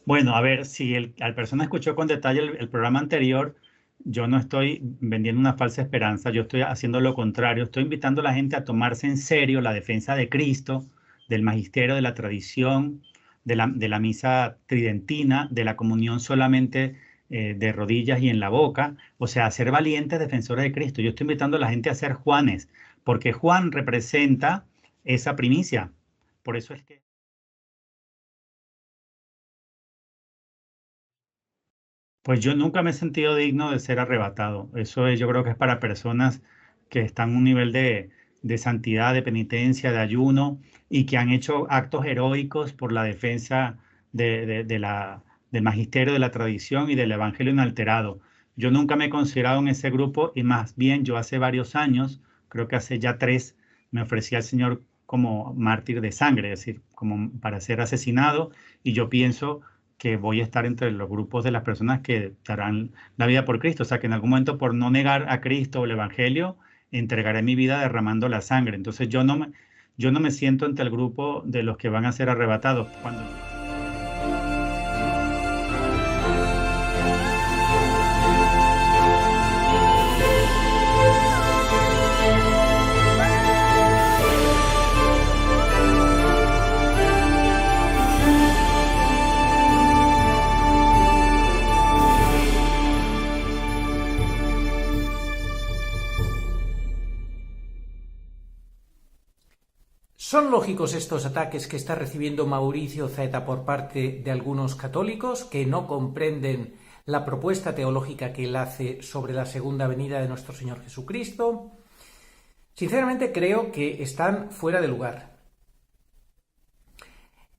Bueno, a ver, si la persona escuchó con detalle el programa anterior, yo no estoy vendiendo una falsa esperanza, yo estoy haciendo lo contrario, estoy invitando a la gente a tomarse en serio la defensa de Cristo, del magisterio, de la tradición, de la misa tridentina, de la comunión solamente de rodillas y en la boca, o sea, a ser valientes defensores de Cristo. Yo estoy invitando a la gente a ser Juanes, porque Juan representa esa primicia. Por eso es que... Pues yo nunca me he sentido digno de ser arrebatado. Eso es, yo creo que es para personas que están en un nivel de santidad, de penitencia, de ayuno y que han hecho actos heroicos por la defensa del magisterio, de la tradición y del evangelio inalterado. Yo nunca me he considerado en ese grupo y más bien yo hace varios años, creo que hace ya 3, me ofrecí al Señor como mártir de sangre, es decir, como para ser asesinado y yo pienso que voy a estar entre los grupos de las personas que darán la vida por Cristo. O sea, que en algún momento por no negar a Cristo o el Evangelio, entregaré mi vida derramando la sangre. Entonces yo no me siento entre el grupo de los que van a ser arrebatados. ¿Son lógicos estos ataques que está recibiendo Mauricio Zaeta por parte de algunos católicos que no comprenden la propuesta teológica que él hace sobre la segunda venida de nuestro Señor Jesucristo? Sinceramente creo que están fuera de lugar.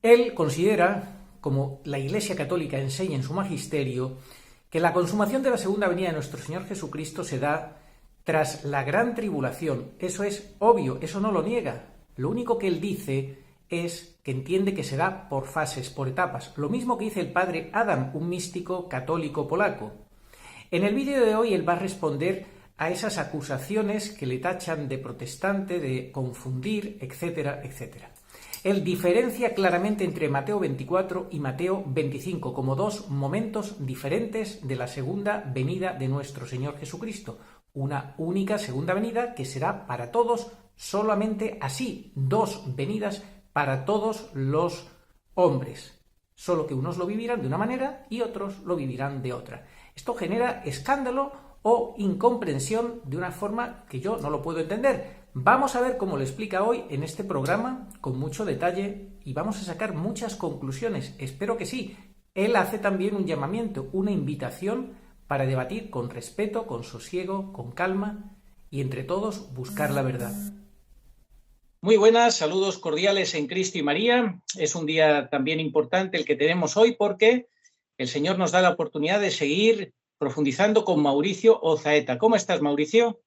Él considera, como la Iglesia Católica enseña en su magisterio, que la consumación de la segunda venida de nuestro Señor Jesucristo se da tras la gran tribulación. Eso es obvio, eso no lo niega. Lo único que él dice es que entiende que será por fases, por etapas. Lo mismo que dice el padre Adam, un místico católico polaco. En el vídeo de hoy él va a responder a esas acusaciones que le tachan de protestante, de confundir, etcétera, etcétera. Él diferencia claramente entre Mateo 24 y Mateo 25 como dos momentos diferentes de la segunda venida de nuestro Señor Jesucristo. Una única segunda venida que será para todos, solamente así, dos venidas para todos los hombres. Solo que unos lo vivirán de una manera y otros lo vivirán de otra. Esto genera escándalo o incomprensión de una forma que yo no lo puedo entender. Vamos a ver cómo lo explica hoy en este programa con mucho detalle y vamos a sacar muchas conclusiones. Espero que sí. Él hace también un llamamiento, una invitación para debatir con respeto, con sosiego, con calma y entre todos buscar la verdad. Muy buenas, saludos cordiales en Cristo y María. Es un día también importante el que tenemos hoy porque el Señor nos da la oportunidad de seguir profundizando con Mauricio Ozaeta. ¿Cómo estás, Mauricio?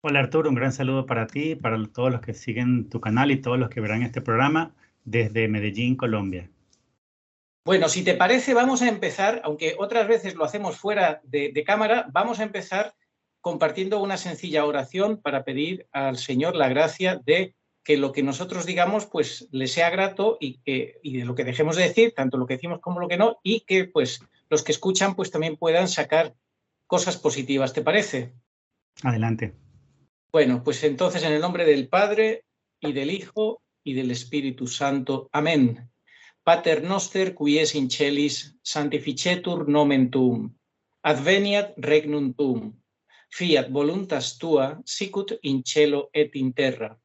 Hola Arturo, un gran saludo para ti, para todos los que siguen tu canal y todos los que verán este programa desde Medellín, Colombia. Bueno, si te parece, vamos a empezar, aunque otras veces lo hacemos fuera de cámara, vamos a empezar compartiendo una sencilla oración para pedir al Señor la gracia de que lo que nosotros digamos pues le sea grato y de lo que dejemos de decir, tanto lo que decimos como lo que no, y que pues los que escuchan pues también puedan sacar cosas positivas. ¿Te parece? Adelante. Bueno, pues entonces en el nombre del Padre y del Hijo y del Espíritu Santo. Amén. Pater noster qui es in celis, sanctificetur nomen tuum. Adveniat regnum tuum. Fiat voluntas tua, sicut in cielo et in terra.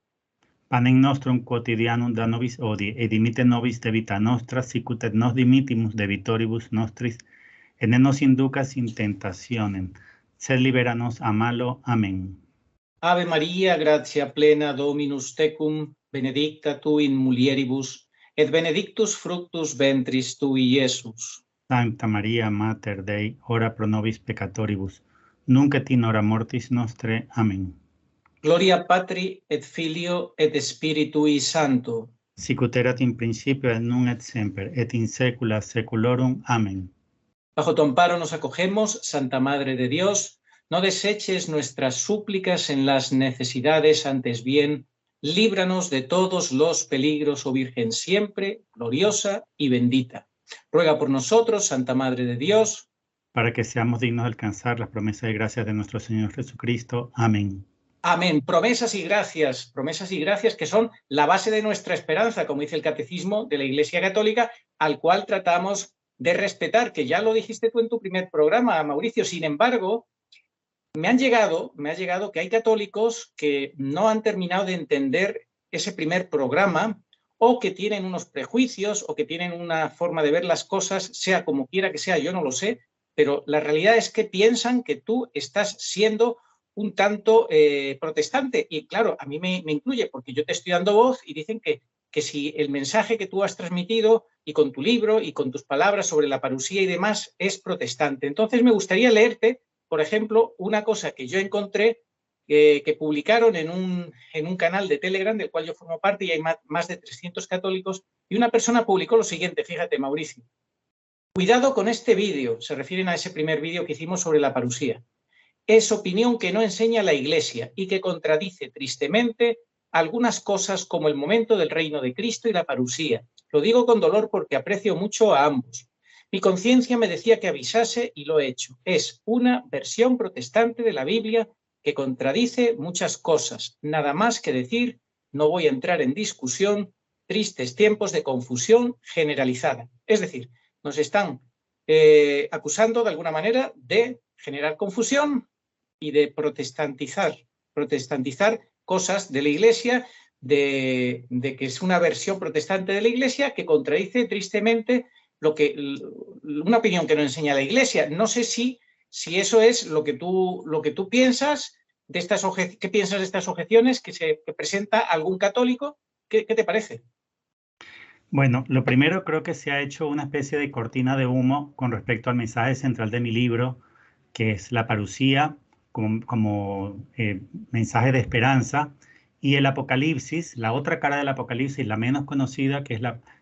Panem nostrum quotidianum da nobis hodie, et dimitte nobis debita nostra, sicut et nos dimittimus debitoribus nostris, et ne nos inducas in tentationem, sed libera nos a malo. Amén. Ave Maria, gratia plena, Dominus tecum, benedicta tu in mulieribus, et benedictus fructus ventris tui, Iesus. Sancta Maria, Mater Dei, ora pro nobis peccatoribus, nunc et in hora mortis nostre. Amén. Gloria Patri et Filio et Spiritui Sancto. Sicut erat in principio et nunc et semper, et in saecula saeculorum. Amén. Bajo tu amparo nos acogemos, Santa Madre de Dios. No deseches nuestras súplicas en las necesidades, antes bien, líbranos de todos los peligros, oh Virgen siempre gloriosa y bendita. Ruega por nosotros, Santa Madre de Dios, para que seamos dignos de alcanzar las promesas y gracias de nuestro Señor Jesucristo. Amén. Amén. Promesas y gracias que son la base de nuestra esperanza, como dice el Catecismo de la Iglesia Católica, al cual tratamos de respetar, que ya lo dijiste tú en tu primer programa, Mauricio. Sin embargo, me ha llegado que hay católicos que no han terminado de entender ese primer programa, o que tienen unos prejuicios, o que tienen una forma de ver las cosas, sea como quiera que sea, yo no lo sé, pero la realidad es que piensan que tú estás siendo un tanto protestante. Y claro, a mí me incluye, porque yo te estoy dando voz y dicen que si el mensaje que tú has transmitido y con tu libro y con tus palabras sobre la parusía y demás es protestante. Entonces me gustaría leerte, por ejemplo, una cosa que yo encontré que publicaron en un canal de Telegram del cual yo formo parte, y hay más de 300 católicos, y una persona publicó lo siguiente, fíjate, Mauricio. Cuidado con este vídeo, se refieren a ese primer vídeo que hicimos sobre la parusía. Es opinión que no enseña la Iglesia y que contradice tristemente algunas cosas como el momento del reino de Cristo y la parusía. Lo digo con dolor porque aprecio mucho a ambos. Mi conciencia me decía que avisase y lo he hecho. Es una versión protestante de la Biblia que contradice muchas cosas. Nada más que decir, no voy a entrar en discusión, tristes tiempos de confusión generalizada. Es decir, nos están acusando de alguna manera de generar confusión y de protestantizar cosas de la Iglesia, de que es una versión protestante de la Iglesia que contradice tristemente una opinión que no enseña la Iglesia. No sé si eso es lo que tú piensas de estas objeciones. ¿Qué piensas de estas objeciones que presenta algún católico? ¿Qué te parece? Bueno, lo primero, creo que se ha hecho una especie de cortina de humo con respecto al mensaje central de mi libro, que es la parusía como mensaje de esperanza, y el Apocalipsis, la otra cara del Apocalipsis, la menos conocida, que es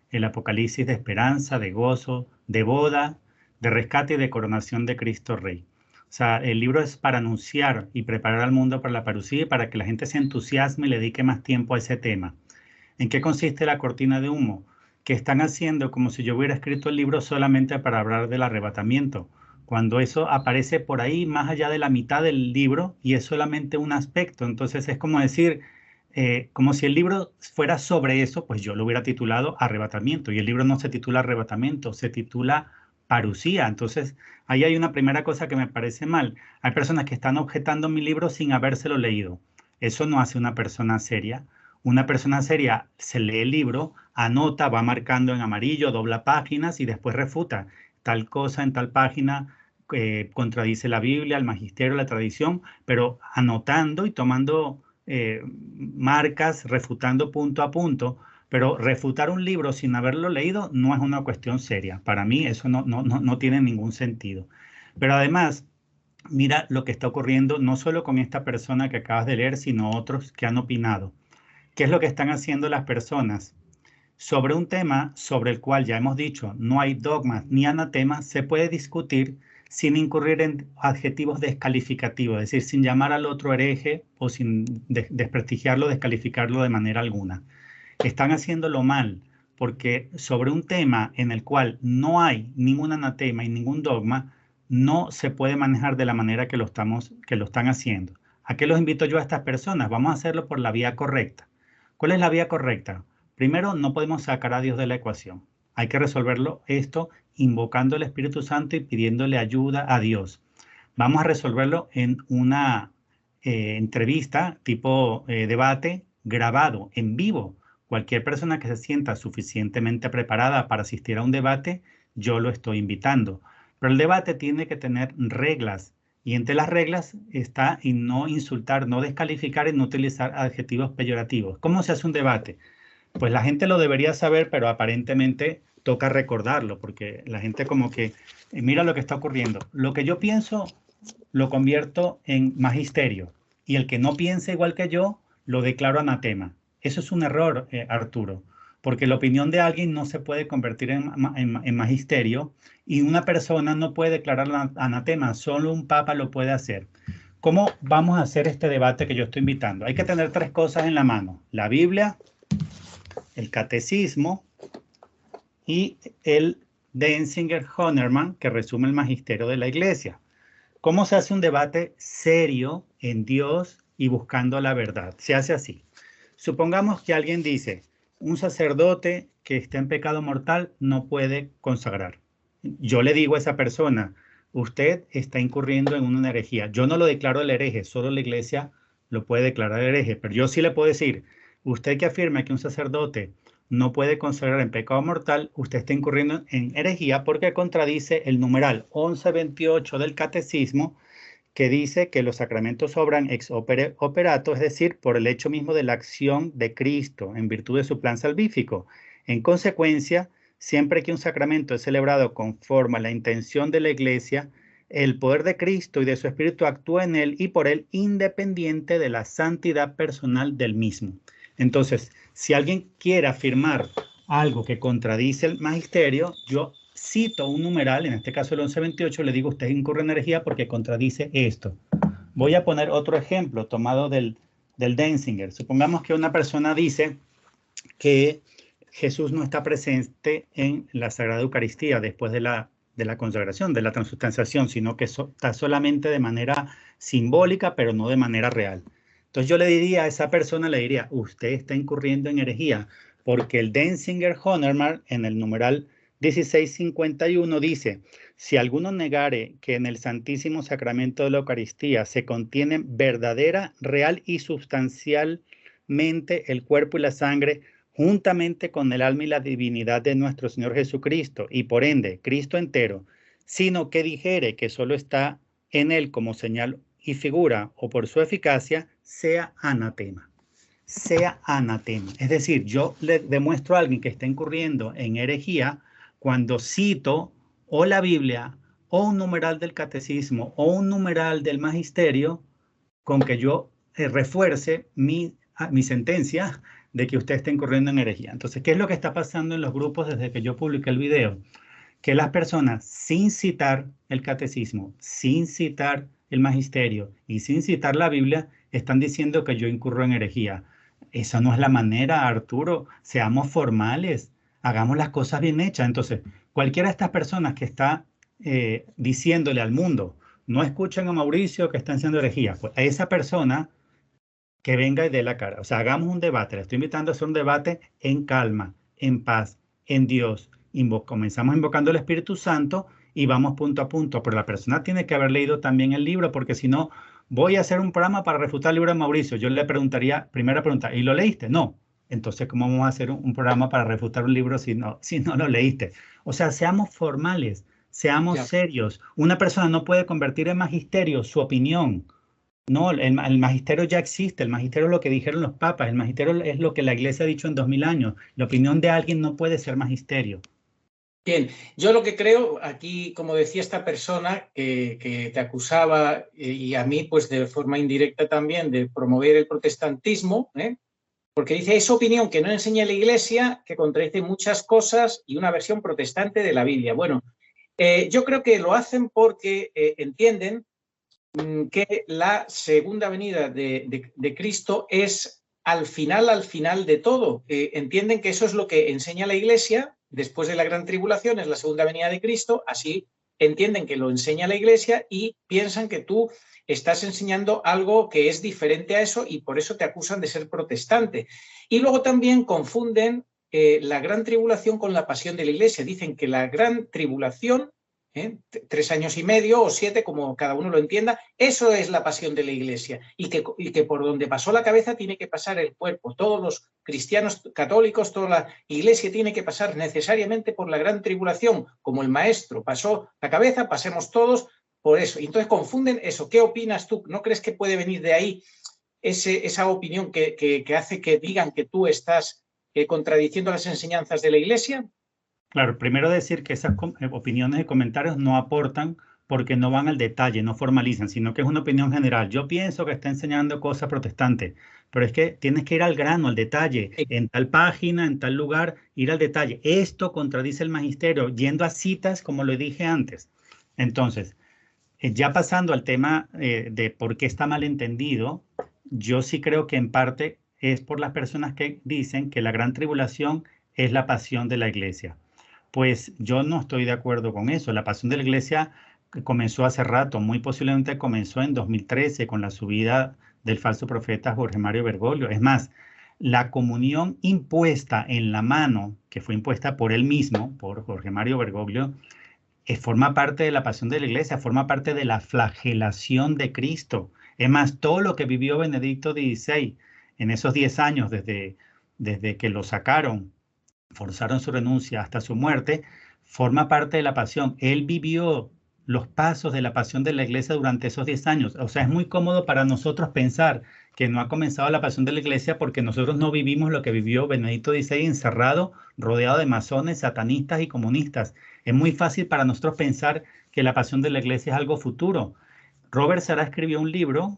el Apocalipsis de esperanza, de gozo, de boda, de rescate y de coronación de Cristo Rey. O sea, el libro es para anunciar y preparar al mundo para la parusía y para que la gente se entusiasme y le dedique más tiempo a ese tema. ¿En qué consiste la cortina de humo? Que están haciendo como si yo hubiera escrito el libro solamente para hablar del arrebatamiento, cuando eso aparece por ahí más allá de la mitad del libro y es solamente un aspecto. Entonces es como decir, como si el libro fuera sobre eso, pues yo lo hubiera titulado Arrebatamiento, y el libro no se titula Arrebatamiento, se titula Parusía. Entonces ahí hay una primera cosa que me parece mal. Hay personas que están objetando mi libro sin habérselo leído. Eso no hace una persona seria. Una persona seria se lee el libro, anota, va marcando en amarillo, dobla páginas y después refuta. Tal cosa en tal página contradice la Biblia, el magisterio, la tradición, pero anotando y tomando marcas, refutando punto a punto. Pero refutar un libro sin haberlo leído no es una cuestión seria. Para mí eso no tiene ningún sentido. Pero además, mira lo que está ocurriendo no solo con esta persona que acabas de leer, sino otros que han opinado. ¿Qué es lo que están haciendo las personas? Sobre un tema sobre el cual ya hemos dicho no hay dogmas ni anatemas, se puede discutir sin incurrir en adjetivos descalificativos, es decir, sin llamar al otro hereje o sin desprestigiarlo, descalificarlo de manera alguna. Están haciéndolo mal, porque sobre un tema en el cual no hay ningún anatema y ningún dogma, no se puede manejar de la manera que lo están haciendo. ¿A qué los invito yo a estas personas? Vamos a hacerlo por la vía correcta. ¿Cuál es la vía correcta? Primero, no podemos sacar a Dios de la ecuación. Hay que resolverlo esto invocando al Espíritu Santo y pidiéndole ayuda a Dios. Vamos a resolverlo en una entrevista tipo debate grabado en vivo. Cualquier persona que se sienta suficientemente preparada para asistir a un debate, yo lo estoy invitando. Pero el debate tiene que tener reglas. Y entre las reglas está en no insultar, no descalificar y no utilizar adjetivos peyorativos. ¿Cómo se hace un debate? Pues la gente lo debería saber, pero aparentemente toca recordarlo, porque la gente como que mira lo que está ocurriendo. Lo que yo pienso lo convierto en magisterio y el que no piensa igual que yo lo declaro anatema. Eso es un error, Arturo, porque la opinión de alguien no se puede convertir en magisterio y una persona no puede declarar anatema, solo un papa lo puede hacer. ¿Cómo vamos a hacer este debate que yo estoy invitando? Hay que tener tres cosas en la mano: la Biblia, el catecismo y el Denzinger-Honerman, que resume el magisterio de la Iglesia. ¿Cómo se hace un debate serio en Dios y buscando la verdad? Se hace así. Supongamos que alguien dice, un sacerdote que está en pecado mortal no puede consagrar. Yo le digo a esa persona, usted está incurriendo en una herejía. Yo no lo declaro el hereje, solo la Iglesia lo puede declarar hereje, pero yo sí le puedo decir, usted que afirma que un sacerdote no puede consagrar en pecado mortal, usted está incurriendo en herejía porque contradice el numeral 1128 del Catecismo, que dice que los sacramentos obran ex operato, es decir, por el hecho mismo de la acción de Cristo, en virtud de su plan salvífico. En consecuencia, siempre que un sacramento es celebrado conforme a la intención de la Iglesia, el poder de Cristo y de su Espíritu actúa en él y por él independiente de la santidad personal del mismo. Entonces, si alguien quiere afirmar algo que contradice el magisterio, yo cito un numeral, en este caso el 1128, le digo, usted incurre en herejía porque contradice esto. Voy a poner otro ejemplo tomado del Denzinger. Supongamos que una persona dice que Jesús no está presente en la Sagrada Eucaristía después de la consagración, de la transubstanciación, sino que está solamente de manera simbólica, pero no de manera real. Entonces yo le diría a esa persona, le diría, usted está incurriendo en herejía, porque el Denzinger-Honerman en el numeral 1651 dice, si alguno negare que en el Santísimo Sacramento de la Eucaristía se contienen verdadera, real y sustancialmente el cuerpo y la sangre, juntamente con el alma y la divinidad de nuestro Señor Jesucristo, y por ende, Cristo entero, sino que dijere que solo está en él como señal y figura, o por su eficacia, sea anatema. Sea anatema. Es decir, yo le demuestro a alguien que está incurriendo en herejía cuando cito o la Biblia, o un numeral del catecismo, o un numeral del magisterio, con que yo refuerce mi sentencia de que usted está incurriendo en herejía. Entonces, ¿qué es lo que está pasando en los grupos desde que yo publiqué el video? Que las personas, sin citar el catecismo, sin citar el magisterio y sin citar la Biblia, están diciendo que yo incurro en herejía. Esa no es la manera, Arturo. Seamos formales, hagamos las cosas bien hechas. Entonces, cualquiera de estas personas que está diciéndole al mundo, no escuchen a Mauricio que están haciendo herejía, pues a esa persona que venga y dé la cara. O sea, hagamos un debate. Le estoy invitando a hacer un debate en calma, en paz, en Dios. Comenzamos invocando el Espíritu Santo y vamos punto a punto. Pero la persona tiene que haber leído también el libro, porque si no, voy a hacer un programa para refutar el libro de Mauricio. Yo le preguntaría, primera pregunta, ¿y lo leíste? No. Entonces, ¿cómo vamos a hacer un programa para refutar un libro si no lo leíste? O sea, seamos formales, seamos serios. Una persona no puede convertir en magisterio su opinión. No, el magisterio ya existe, el magisterio es lo que dijeron los papas, el magisterio es lo que la Iglesia ha dicho en 2000 años. La opinión de alguien no puede ser magisterio. Bien, yo lo que creo aquí, como decía esta persona que te acusaba y a mí pues de forma indirecta también de promover el protestantismo, porque dice, es opinión que no enseña la Iglesia, que contradice muchas cosas y una versión protestante de la Biblia. Bueno, yo creo que lo hacen porque entienden que la segunda venida de Cristo es al final de todo. Entienden que eso es lo que enseña la Iglesia después de la gran tribulación, es la segunda venida de Cristo, así entienden que lo enseña la Iglesia y piensan que tú estás enseñando algo que es diferente a eso y por eso te acusan de ser protestante. Y luego también confunden la gran tribulación con la pasión de la Iglesia. Dicen que la gran tribulación 3 años y medio o 7, como cada uno lo entienda, eso es la pasión de la Iglesia y que por donde pasó la cabeza tiene que pasar el cuerpo. Todos los cristianos católicos, toda la Iglesia tiene que pasar necesariamente por la gran tribulación, como el maestro pasó la cabeza, pasemos todos por eso. Y entonces confunden eso. ¿Qué opinas tú? ¿No crees que puede venir de ahí esa opinión que hace que digan que tú estás contradiciendo las enseñanzas de la Iglesia? Claro, primero decir que esas opiniones y comentarios no aportan porque no van al detalle, no formalizan, sino que es una opinión general. Yo pienso que está enseñando cosas protestantes, pero es que tienes que ir al grano, al detalle, en tal página, en tal lugar, ir al detalle. Esto contradice el magisterio, yendo a citas, como lo dije antes. Entonces, ya pasando al tema de por qué está mal entendido, yo sí creo que en parte es por las personas que dicen que la gran tribulación es la pasión de la Iglesia. pues yo no estoy de acuerdo con eso. La pasión de la iglesia comenzó hace rato, muy posiblemente comenzó en 2013 con la subida del falso profeta Jorge Mario Bergoglio. Es más, la comunión impuesta en la mano, que fue impuesta por él mismo, por Jorge Mario Bergoglio, forma parte de la pasión de la iglesia, forma parte de la flagelación de Cristo. Es más, todo lo que vivió Benedicto XVI en esos 10 años desde que lo sacaron, forzaron su renuncia hasta su muerte, forma parte de la pasión. Él vivió los pasos de la pasión de la iglesia durante esos 10 años. O sea, es muy cómodo para nosotros pensar que no ha comenzado la pasión de la iglesia porque nosotros no vivimos lo que vivió Benedicto XVI encerrado, rodeado de masones, satanistas y comunistas. Es muy fácil para nosotros pensar que la pasión de la iglesia es algo futuro. Robert Sarah escribió un libro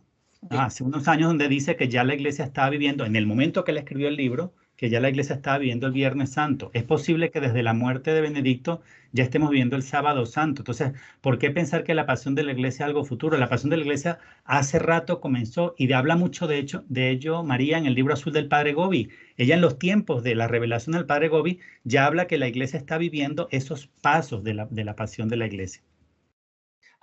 hace unos años donde dice que ya la iglesia estaba viviendo, en el momento que él escribió el libro, que ya la iglesia estaba viviendo el Viernes Santo. Es posible que desde la muerte de Benedicto ya estemos viviendo el Sábado Santo. Entonces, ¿por qué pensar que la pasión de la iglesia es algo futuro? La pasión de la iglesia hace rato comenzó y habla mucho de ello María en el libro azul del Padre Gobi. Ella en los tiempos de la revelación del Padre Gobi ya habla que la iglesia está viviendo esos pasos de la pasión de la iglesia.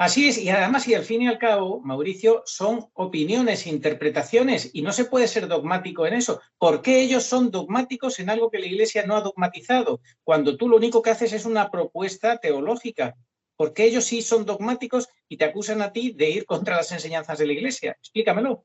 Así es, y además, y al fin y al cabo, Mauricio, son opiniones, interpretaciones, y no se puede ser dogmático en eso. ¿Por qué ellos son dogmáticos en algo que la Iglesia no ha dogmatizado? Cuando tú lo único que haces es una propuesta teológica. ¿Por qué ellos sí son dogmáticos y te acusan a ti de ir contra las enseñanzas de la Iglesia? Explícamelo.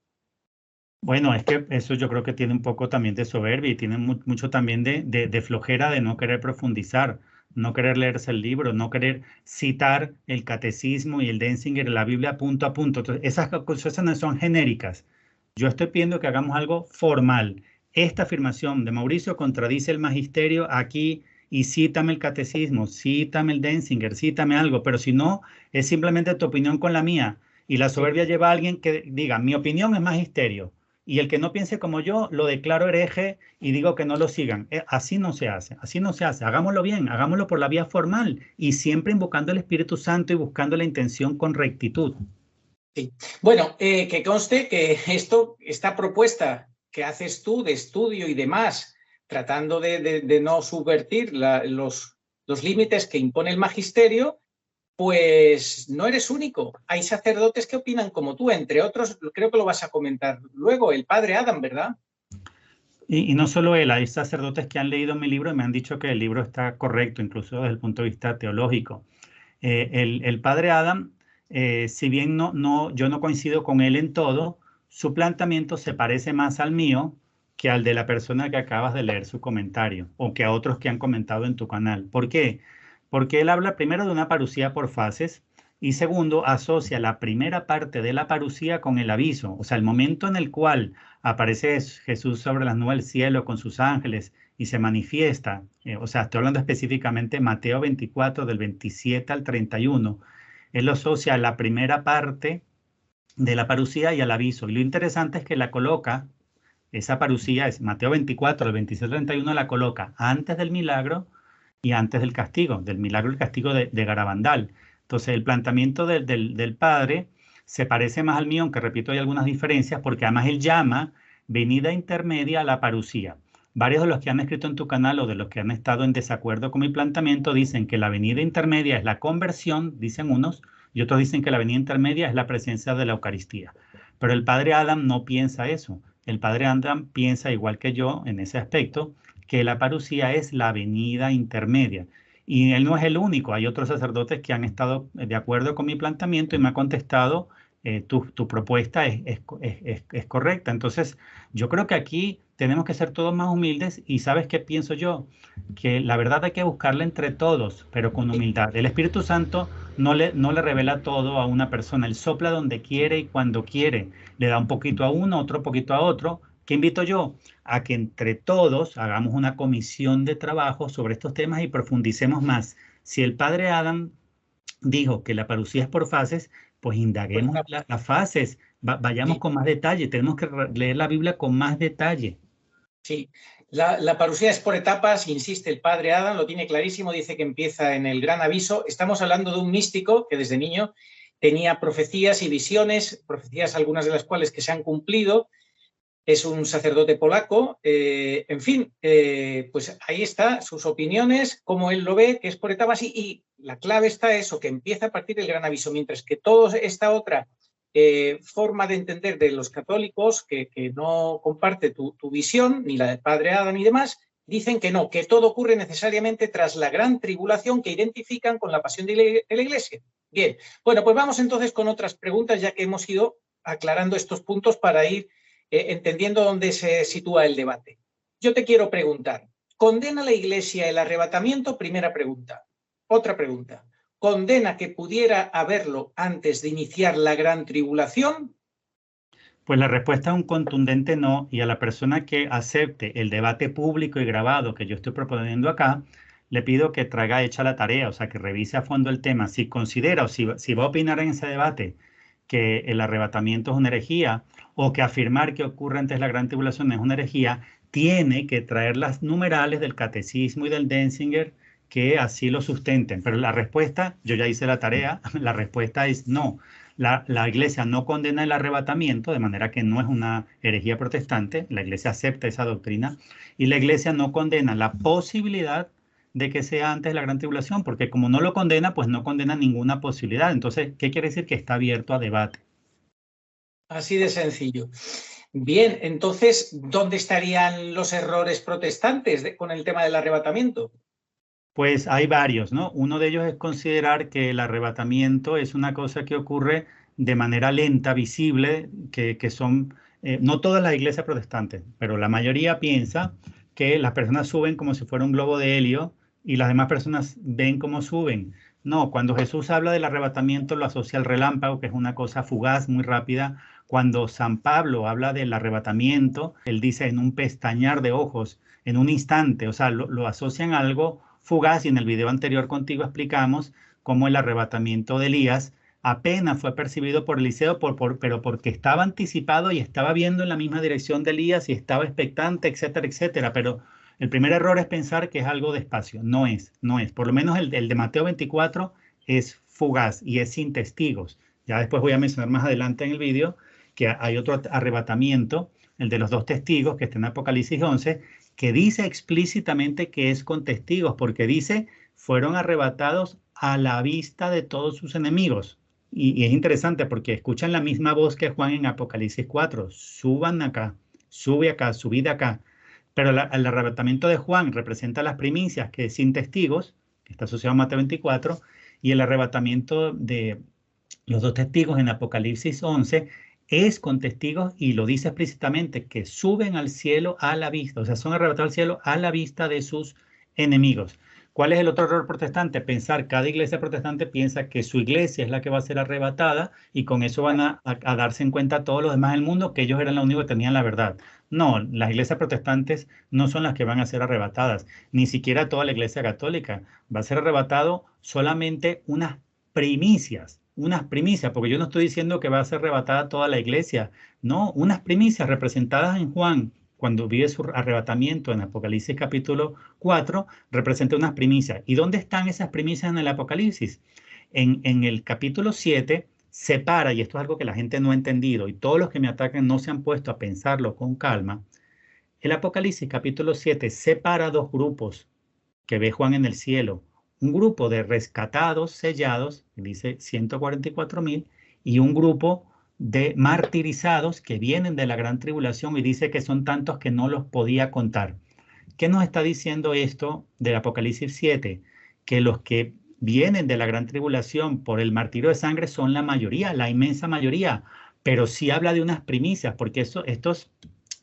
Bueno, es que eso yo creo que tiene un poco también de soberbia y tiene mucho también de flojera de no querer profundizar, no querer leerse el libro, no querer citar el catecismo y el Denzinger, la Biblia punto a punto. Entonces, esas cosas no son genéricas. Yo estoy pidiendo que hagamos algo formal. Esta afirmación de Mauricio contradice el magisterio aquí y cítame el catecismo, cítame el Denzinger, cítame algo, pero si no, es simplemente tu opinión con la mía. Y la soberbia lleva a alguien que diga, mi opinión es magisterio. Y el que no piense como yo, lo declaro hereje y digo que no lo sigan. Así no se hace, así no se hace. Hagámoslo bien, hagámoslo por la vía formal y siempre invocando el Espíritu Santo y buscando la intención con rectitud. Sí. Bueno, que conste que esta propuesta que haces tú de estudio y demás, tratando de no subvertir los límites que impone el magisterio, pues no eres único. Hay sacerdotes que opinan como tú, entre otros, creo que lo vas a comentar luego, el padre Adam, ¿verdad? Y no solo él, hay sacerdotes que han leído mi libro y me han dicho que el libro está correcto, incluso desde el punto de vista teológico. El padre Adam, si bien yo no coincido con él en todo, su planteamiento se parece más al mío que al de la persona que acabas de leer su comentario o que a otros que han comentado en tu canal. ¿Por qué? Porque él habla primero de una parucía por fases y segundo asocia la primera parte de la parucía con el aviso, o sea, el momento en el cual aparece Jesús sobre las nubes del cielo con sus ángeles y se manifiesta, o sea, estoy hablando específicamente de Mateo 24, del 27 al 31, él lo asocia a la primera parte de la parucía y al aviso. Y lo interesante es que la coloca, esa parucía es Mateo 24, del 27 al 31, la coloca antes del milagro y antes del castigo, del milagro y el castigo de Garabandal. Entonces, el planteamiento del padre se parece más al mío, aunque repito, hay algunas diferencias, porque además él llama venida intermedia a la parucía. Varios de los que han escrito en tu canal o de los que han estado en desacuerdo con mi planteamiento dicen que la venida intermedia es la conversión, dicen unos, y otros dicen que la venida intermedia es la presencia de la Eucaristía. Pero el padre Adam no piensa eso. El padre Adam piensa, igual que yo en ese aspecto, que la parucía es la venida intermedia. Y él no es el único, hay otros sacerdotes que han estado de acuerdo con mi planteamiento y me han contestado, tu propuesta es correcta. Entonces, yo creo que aquí tenemos que ser todos más humildes y ¿sabes qué pienso yo? Que la verdad hay que buscarla entre todos, pero con humildad. El Espíritu Santo no le revela todo a una persona, él sopla donde quiere y cuando quiere, le da un poquito a uno, otro poquito a otro. ¿Qué invito yo? A que entre todos hagamos una comisión de trabajo sobre estos temas y profundicemos más. Si el padre Adam dijo que la parucía es por fases, pues indaguemos las fases, vayamos con más detalle, tenemos que leer la Biblia con más detalle. Sí, la parucía es por etapas, insiste el padre Adam, lo tiene clarísimo, dice que empieza en el gran aviso. Estamos hablando de un místico que desde niño tenía profecías y visiones, profecías algunas de las cuales que se han cumplido, es un sacerdote polaco. En fin, pues ahí está sus opiniones, cómo él lo ve, que es por etapas, y la clave está eso, que empieza a partir del gran aviso, mientras que toda esta otra forma de entender de los católicos, que no comparte tu visión, ni la del padre Adam y demás, dicen que no, que todo ocurre necesariamente tras la gran tribulación que identifican con la pasión de la Iglesia. Bien, bueno, pues vamos entonces con otras preguntas, ya que hemos ido aclarando estos puntos para ir entendiendo dónde se sitúa el debate. Yo te quiero preguntar, ¿condena la Iglesia el arrebatamiento? Primera pregunta. Otra pregunta, ¿condena que pudiera haberlo antes de iniciar la gran tribulación? Pues la respuesta es un contundente no, y a la persona que acepte el debate público y grabado que yo estoy proponiendo acá, le pido que traiga hecha la tarea, o sea, que revise a fondo el tema. Si considera o si va a opinar en ese debate que el arrebatamiento es una herejía, o que afirmar que ocurre antes de la gran tribulación es una herejía, tiene que traer las numerales del catecismo y del Denzinger que así lo sustenten. Pero la respuesta, yo ya hice la tarea, la respuesta es no. La Iglesia no condena el arrebatamiento, de manera que no es una herejía protestante, la Iglesia acepta esa doctrina, y la Iglesia no condena la posibilidad de que sea antes de la gran tribulación, porque como no lo condena, pues no condena ninguna posibilidad. Entonces, ¿qué quiere decir? Que está abierto a debate. Así de sencillo. Bien, entonces, ¿dónde estarían los errores protestantes con el tema del arrebatamiento? Pues hay varios, ¿no? Uno de ellos es considerar que el arrebatamiento es una cosa que ocurre de manera lenta, visible, que son, no todas las iglesias protestantes, pero la mayoría piensa que las personas suben como si fuera un globo de helio y las demás personas ven cómo suben. No, cuando Jesús habla del arrebatamiento lo asocia al relámpago, que es una cosa fugaz, muy rápida. Cuando San Pablo habla del arrebatamiento, él dice en un pestañear de ojos, en un instante, o sea, lo asocian a algo fugaz, y en el video anterior contigo explicamos cómo el arrebatamiento de Elías apenas fue percibido por Eliseo, pero porque estaba anticipado y estaba viendo en la misma dirección de Elías y estaba expectante, etcétera, etcétera. Pero el primer error es pensar que es algo despacio. No es. Por lo menos el de Mateo 24 es fugaz y es sin testigos. Ya después voy a mencionar más adelante en el video que hay otro arrebatamiento, el de los 2 testigos que está en Apocalipsis 11, que dice explícitamente que es con testigos, porque dice, fueron arrebatados a la vista de todos sus enemigos. Y es interesante porque escuchan la misma voz que Juan en Apocalipsis 4, suban acá, sube acá, subid acá. Pero el arrebatamiento de Juan representa las primicias, que es sin testigos, que está asociado a Mateo 24, y el arrebatamiento de los 2 testigos en Apocalipsis 11 es con testigos, y lo dice explícitamente, que suben al cielo a la vista, o sea, son arrebatados al cielo a la vista de sus enemigos. ¿Cuál es el otro error protestante? Pensar, cada iglesia protestante piensa que su iglesia es la que va a ser arrebatada y con eso van a darse en cuenta todos los demás del mundo que ellos eran los únicos que tenían la verdad. No, las iglesias protestantes no son las que van a ser arrebatadas, ni siquiera toda la iglesia católica. Va a ser arrebatado solamente unas primicias, porque yo no estoy diciendo que va a ser arrebatada toda la iglesia, no, unas primicias representadas en Juan, cuando vive su arrebatamiento en Apocalipsis capítulo 4, representa unas primicias. ¿Y dónde están esas primicias en el Apocalipsis? En el capítulo 7 separa, y esto es algo que la gente no ha entendido, y todos los que me atacan no se han puesto a pensarlo con calma, el Apocalipsis capítulo 7 separa 2 grupos que ve Juan en el cielo. Un grupo de rescatados, sellados, dice 144,000, y un grupo de martirizados que vienen de la gran tribulación, y dice que son tantos que no los podía contar. ¿Qué nos está diciendo esto del Apocalipsis 7? Que los que vienen de la gran tribulación por el martirio de sangre son la mayoría, la inmensa mayoría, pero sí habla de unas primicias, porque estos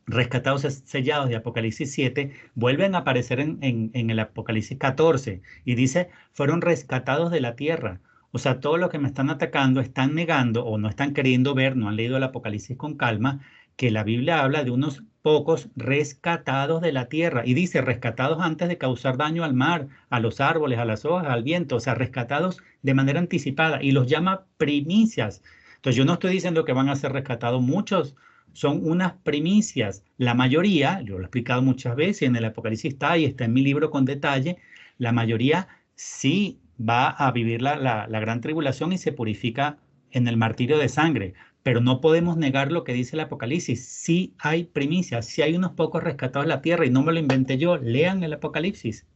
rescatados sellados de Apocalipsis 7 vuelven a aparecer en el Apocalipsis 14 y dice, fueron rescatados de la tierra. O sea, todos los que me están atacando están negando o no están queriendo ver, no han leído el Apocalipsis con calma, que la Biblia habla de unos pocos rescatados de la tierra, y dice rescatados antes de causar daño al mar, a los árboles, a las hojas, al viento, o sea, rescatados de manera anticipada, y los llama primicias. Entonces yo no estoy diciendo que van a ser rescatados muchos, son unas primicias. La mayoría, yo lo he explicado muchas veces, en el Apocalipsis está y está en mi libro con detalle, la mayoría sí va a vivir la gran tribulación y se purifica en el martirio de sangre, pero no podemos negar lo que dice el Apocalipsis. Sí hay primicias, sí hay unos pocos rescatados de la tierra y no me lo inventé yo. Lean el Apocalipsis.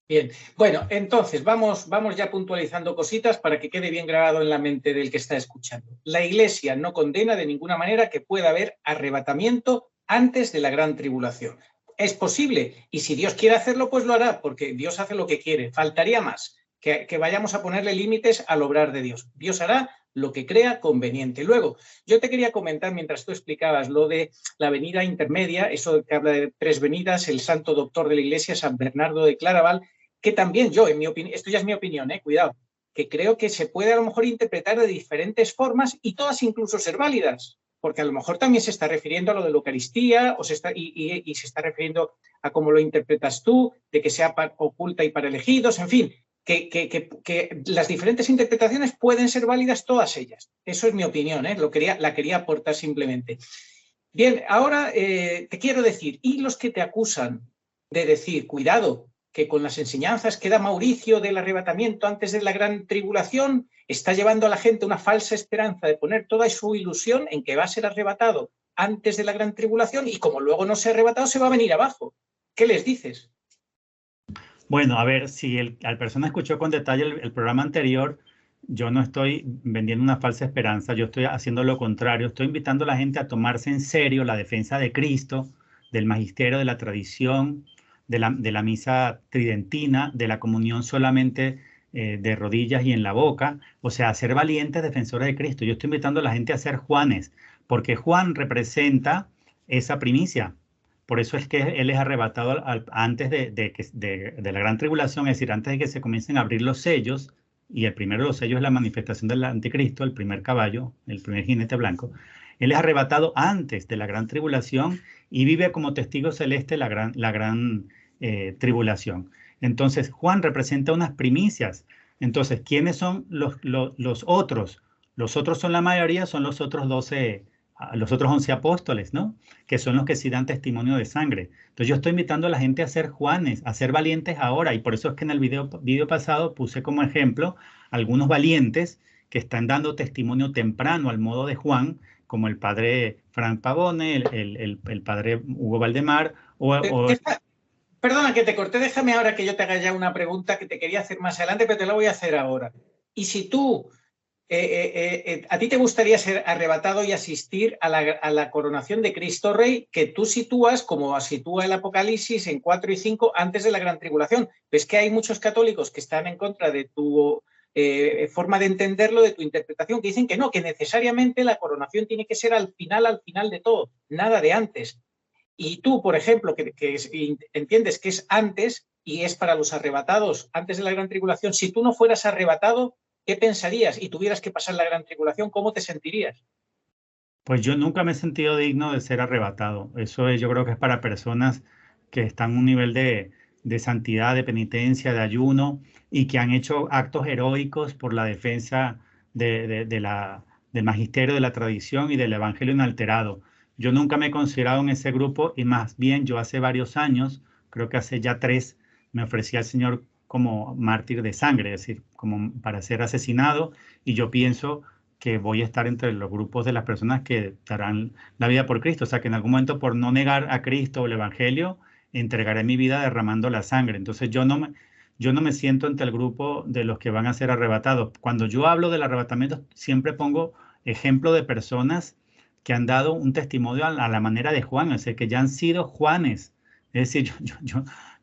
Bien, bueno, entonces vamos ya puntualizando cositas para que quede bien grabado en la mente del que está escuchando. La Iglesia no condena de ninguna manera que pueda haber arrebatamiento antes de la gran tribulación. Es posible, y si Dios quiere hacerlo, pues lo hará, porque Dios hace lo que quiere. Faltaría más que vayamos a ponerle límites al obrar de Dios. Dios hará lo que crea conveniente. Luego, yo te quería comentar, mientras tú explicabas lo de la venida intermedia, eso que habla de 3 venidas, el santo doctor de la Iglesia, San Bernardo de Claraval, que también yo, en mi opinión, esto ya es mi opinión, cuidado, que creo que se puede a lo mejor interpretar de diferentes formas y todas incluso ser válidas, porque a lo mejor también se está refiriendo a lo de la Eucaristía y se está refiriendo a cómo lo interpretas tú, de que sea oculta y para elegidos, en fin, que las diferentes interpretaciones pueden ser válidas todas ellas. Eso es mi opinión, la quería aportar simplemente. Bien, ahora te quiero decir, y los que te acusan de decir, cuidado, que con las enseñanzas que da Mauricio del arrebatamiento antes de la gran tribulación, está llevando a la gente una falsa esperanza de poner toda su ilusión en que va a ser arrebatado antes de la gran tribulación y como luego no se ha arrebatado, se va a venir abajo. ¿Qué les dices? Bueno, a ver, si la persona escuchó con detalle el programa anterior, yo no estoy vendiendo una falsa esperanza, yo estoy haciendo lo contrario, estoy invitando a la gente a tomarse en serio la defensa de Cristo, del magisterio, de la tradición, de la misa tridentina, de la comunión solamente de rodillas y en la boca, o sea, a ser valientes defensores de Cristo. Yo estoy invitando a la gente a ser Juanes, porque Juan representa esa primicia. Por eso es que él es arrebatado antes de la gran tribulación, es decir, antes de que se comiencen a abrir los sellos, y el primero de los sellos es la manifestación del anticristo, el primer caballo, el primer jinete blanco. Él es arrebatado antes de la gran tribulación y vive como testigo celeste la gran tribulación. Entonces, Juan representa unas primicias. Entonces, ¿quiénes son los otros? Los otros son la mayoría, son los otros 11 apóstoles, ¿no? Que son los que sí dan testimonio de sangre. Entonces yo estoy invitando a la gente a ser Juanes, a ser valientes ahora, y por eso es que en el video pasado puse como ejemplo algunos valientes que están dando testimonio temprano al modo de Juan, como el padre Frank Pavone, el padre Hugo Valdemar, Perdona que te corté, déjame ahora que yo te haga ya una pregunta que te quería hacer más adelante, pero te la voy a hacer ahora. Y si tú ¿a ti te gustaría ser arrebatado y asistir a la coronación de Cristo Rey que tú sitúas como sitúa el Apocalipsis en 4 y 5 antes de la gran tribulación? Ves que hay muchos católicos que están en contra de tu forma de entenderlo, de tu interpretación, que dicen que no, que necesariamente la coronación tiene que ser al final de todo, nada de antes. Y tú, por ejemplo, que entiendes que es antes y es para los arrebatados antes de la gran tribulación, si tú no fueras arrebatado, ¿qué pensarías? Y tuvieras que pasar la gran tribulación, ¿cómo te sentirías? Pues yo nunca me he sentido digno de ser arrebatado. Eso yo creo que es para personas que están en un nivel de santidad, de penitencia, de ayuno y que han hecho actos heroicos por la defensa del magisterio, de la tradición y del evangelio inalterado. Yo nunca me he considerado en ese grupo y más bien yo hace varios años, creo que hace ya 3, me ofrecí al Señor como mártir de sangre, es decir, como para ser asesinado, y yo pienso que voy a estar entre los grupos de las personas que darán la vida por Cristo, o sea que en algún momento por no negar a Cristo o el Evangelio, entregaré mi vida derramando la sangre. Entonces yo no me siento entre el grupo de los que van a ser arrebatados. Cuando yo hablo del arrebatamiento, siempre pongo ejemplo de personas que han dado un testimonio a la manera de Juan, es decir, que ya han sido Juanes. Es decir,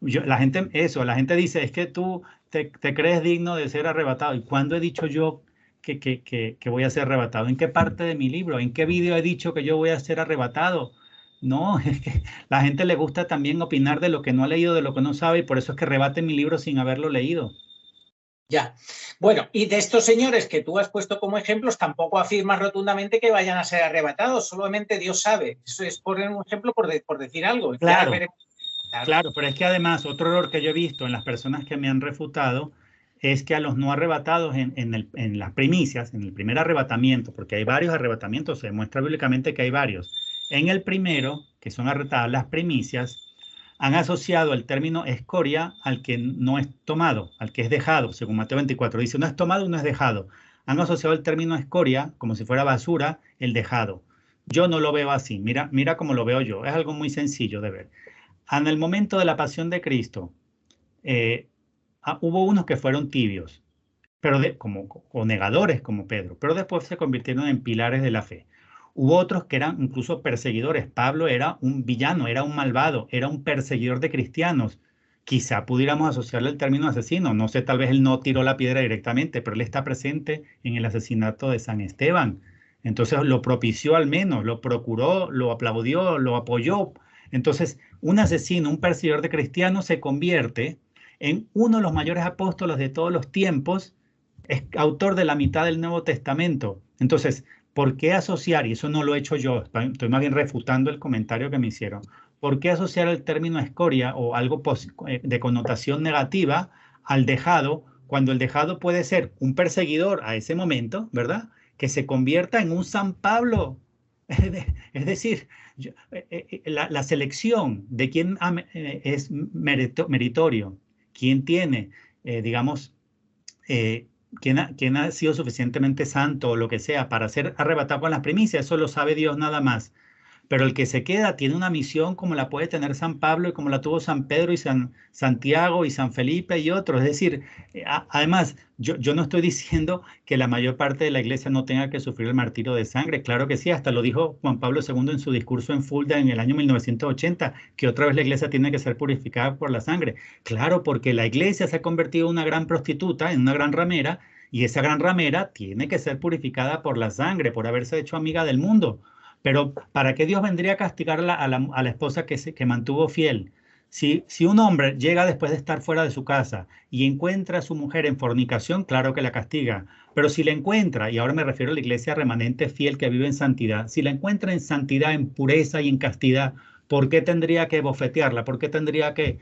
la gente dice, es que tú te crees digno de ser arrebatado. ¿Y cuándo he dicho yo que voy a ser arrebatado? ¿En qué parte de mi libro? ¿En qué video he dicho que yo voy a ser arrebatado? No, es que la gente le gusta también opinar de lo que no ha leído, de lo que no sabe, y por eso es que rebate mi libro sin haberlo leído. Ya. Bueno, y de estos señores que tú has puesto como ejemplos, tampoco afirmas rotundamente que vayan a ser arrebatados, solamente Dios sabe. Eso es poner un ejemplo por decir algo. Claro, claro, pero es que además otro error que yo he visto en las personas que me han refutado es que a los no arrebatados en las primicias, en el primer arrebatamiento, porque hay varios arrebatamientos, se demuestra bíblicamente que hay varios. En el primero, que son arrebatadas las primicias, han asociado el término escoria al que no es tomado, al que es dejado, según Mateo 24. Dice, no es tomado, no es dejado. han asociado el término escoria, como si fuera basura, el dejado. Yo no lo veo así, mira cómo lo veo yo, es algo muy sencillo de ver. En el momento de la pasión de Cristo, hubo unos que fueron tibios, pero o negadores como Pedro, pero después se convirtieron en pilares de la fe. Hubo otros que eran incluso perseguidores. Pablo era un villano, era un malvado, era un perseguidor de cristianos. Quizá pudiéramos asociarle el término asesino. No sé, tal vez él no tiró la piedra directamente, pero él está presente en el asesinato de San Esteban. Entonces lo propició al menos, lo procuró, lo aplaudió, lo apoyó. Entonces, un asesino, un perseguidor de cristianos se convierte en uno de los mayores apóstoles de todos los tiempos, es autor de la mitad del Nuevo Testamento. Entonces, ¿por qué asociar? Y eso no lo he hecho yo, estoy más bien refutando el comentario que me hicieron. ¿Por qué asociar el término escoria o algo de connotación negativa al dejado, cuando el dejado puede ser un perseguidor a ese momento, ¿verdad? Que se convierta en un San Pablo. Es decir, la selección de quién es meritorio, quién tiene, digamos, quién ha sido suficientemente santo o lo que sea para ser arrebatado con las primicias, eso lo sabe Dios nada más. Pero el que se queda tiene una misión como la puede tener San Pablo y como la tuvo San Pedro y Santiago y San Felipe y otros. Es decir, además, yo no estoy diciendo que la mayor parte de la iglesia no tenga que sufrir el martirio de sangre. Claro que sí, hasta lo dijo Juan Pablo II en su discurso en Fulda en el año 1980, que otra vez la iglesia tiene que ser purificada por la sangre. Claro, porque la iglesia se ha convertido en una gran prostituta, en una gran ramera, y esa gran ramera tiene que ser purificada por la sangre, por haberse hecho amiga del mundo. Pero ¿para qué Dios vendría a castigar a la esposa que mantuvo fiel? Si un hombre llega después de estar fuera de su casa y encuentra a su mujer en fornicación, claro que la castiga. Pero si la encuentra, y ahora me refiero a la iglesia remanente fiel que vive en santidad, si la encuentra en santidad, en pureza y en castidad, ¿por qué tendría que bofetearla? ¿Por qué tendría que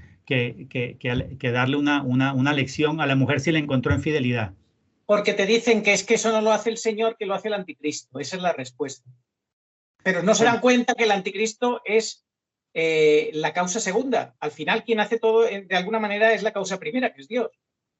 darle una lección a la mujer si la encontró en fidelidad? Porque te dicen que es que eso no lo hace el Señor, que lo hace el anticristo. Esa es la respuesta. Pero no se dan cuenta que el anticristo es la causa segunda. Al final, quien hace todo, de alguna manera, es la causa primera, que es Dios.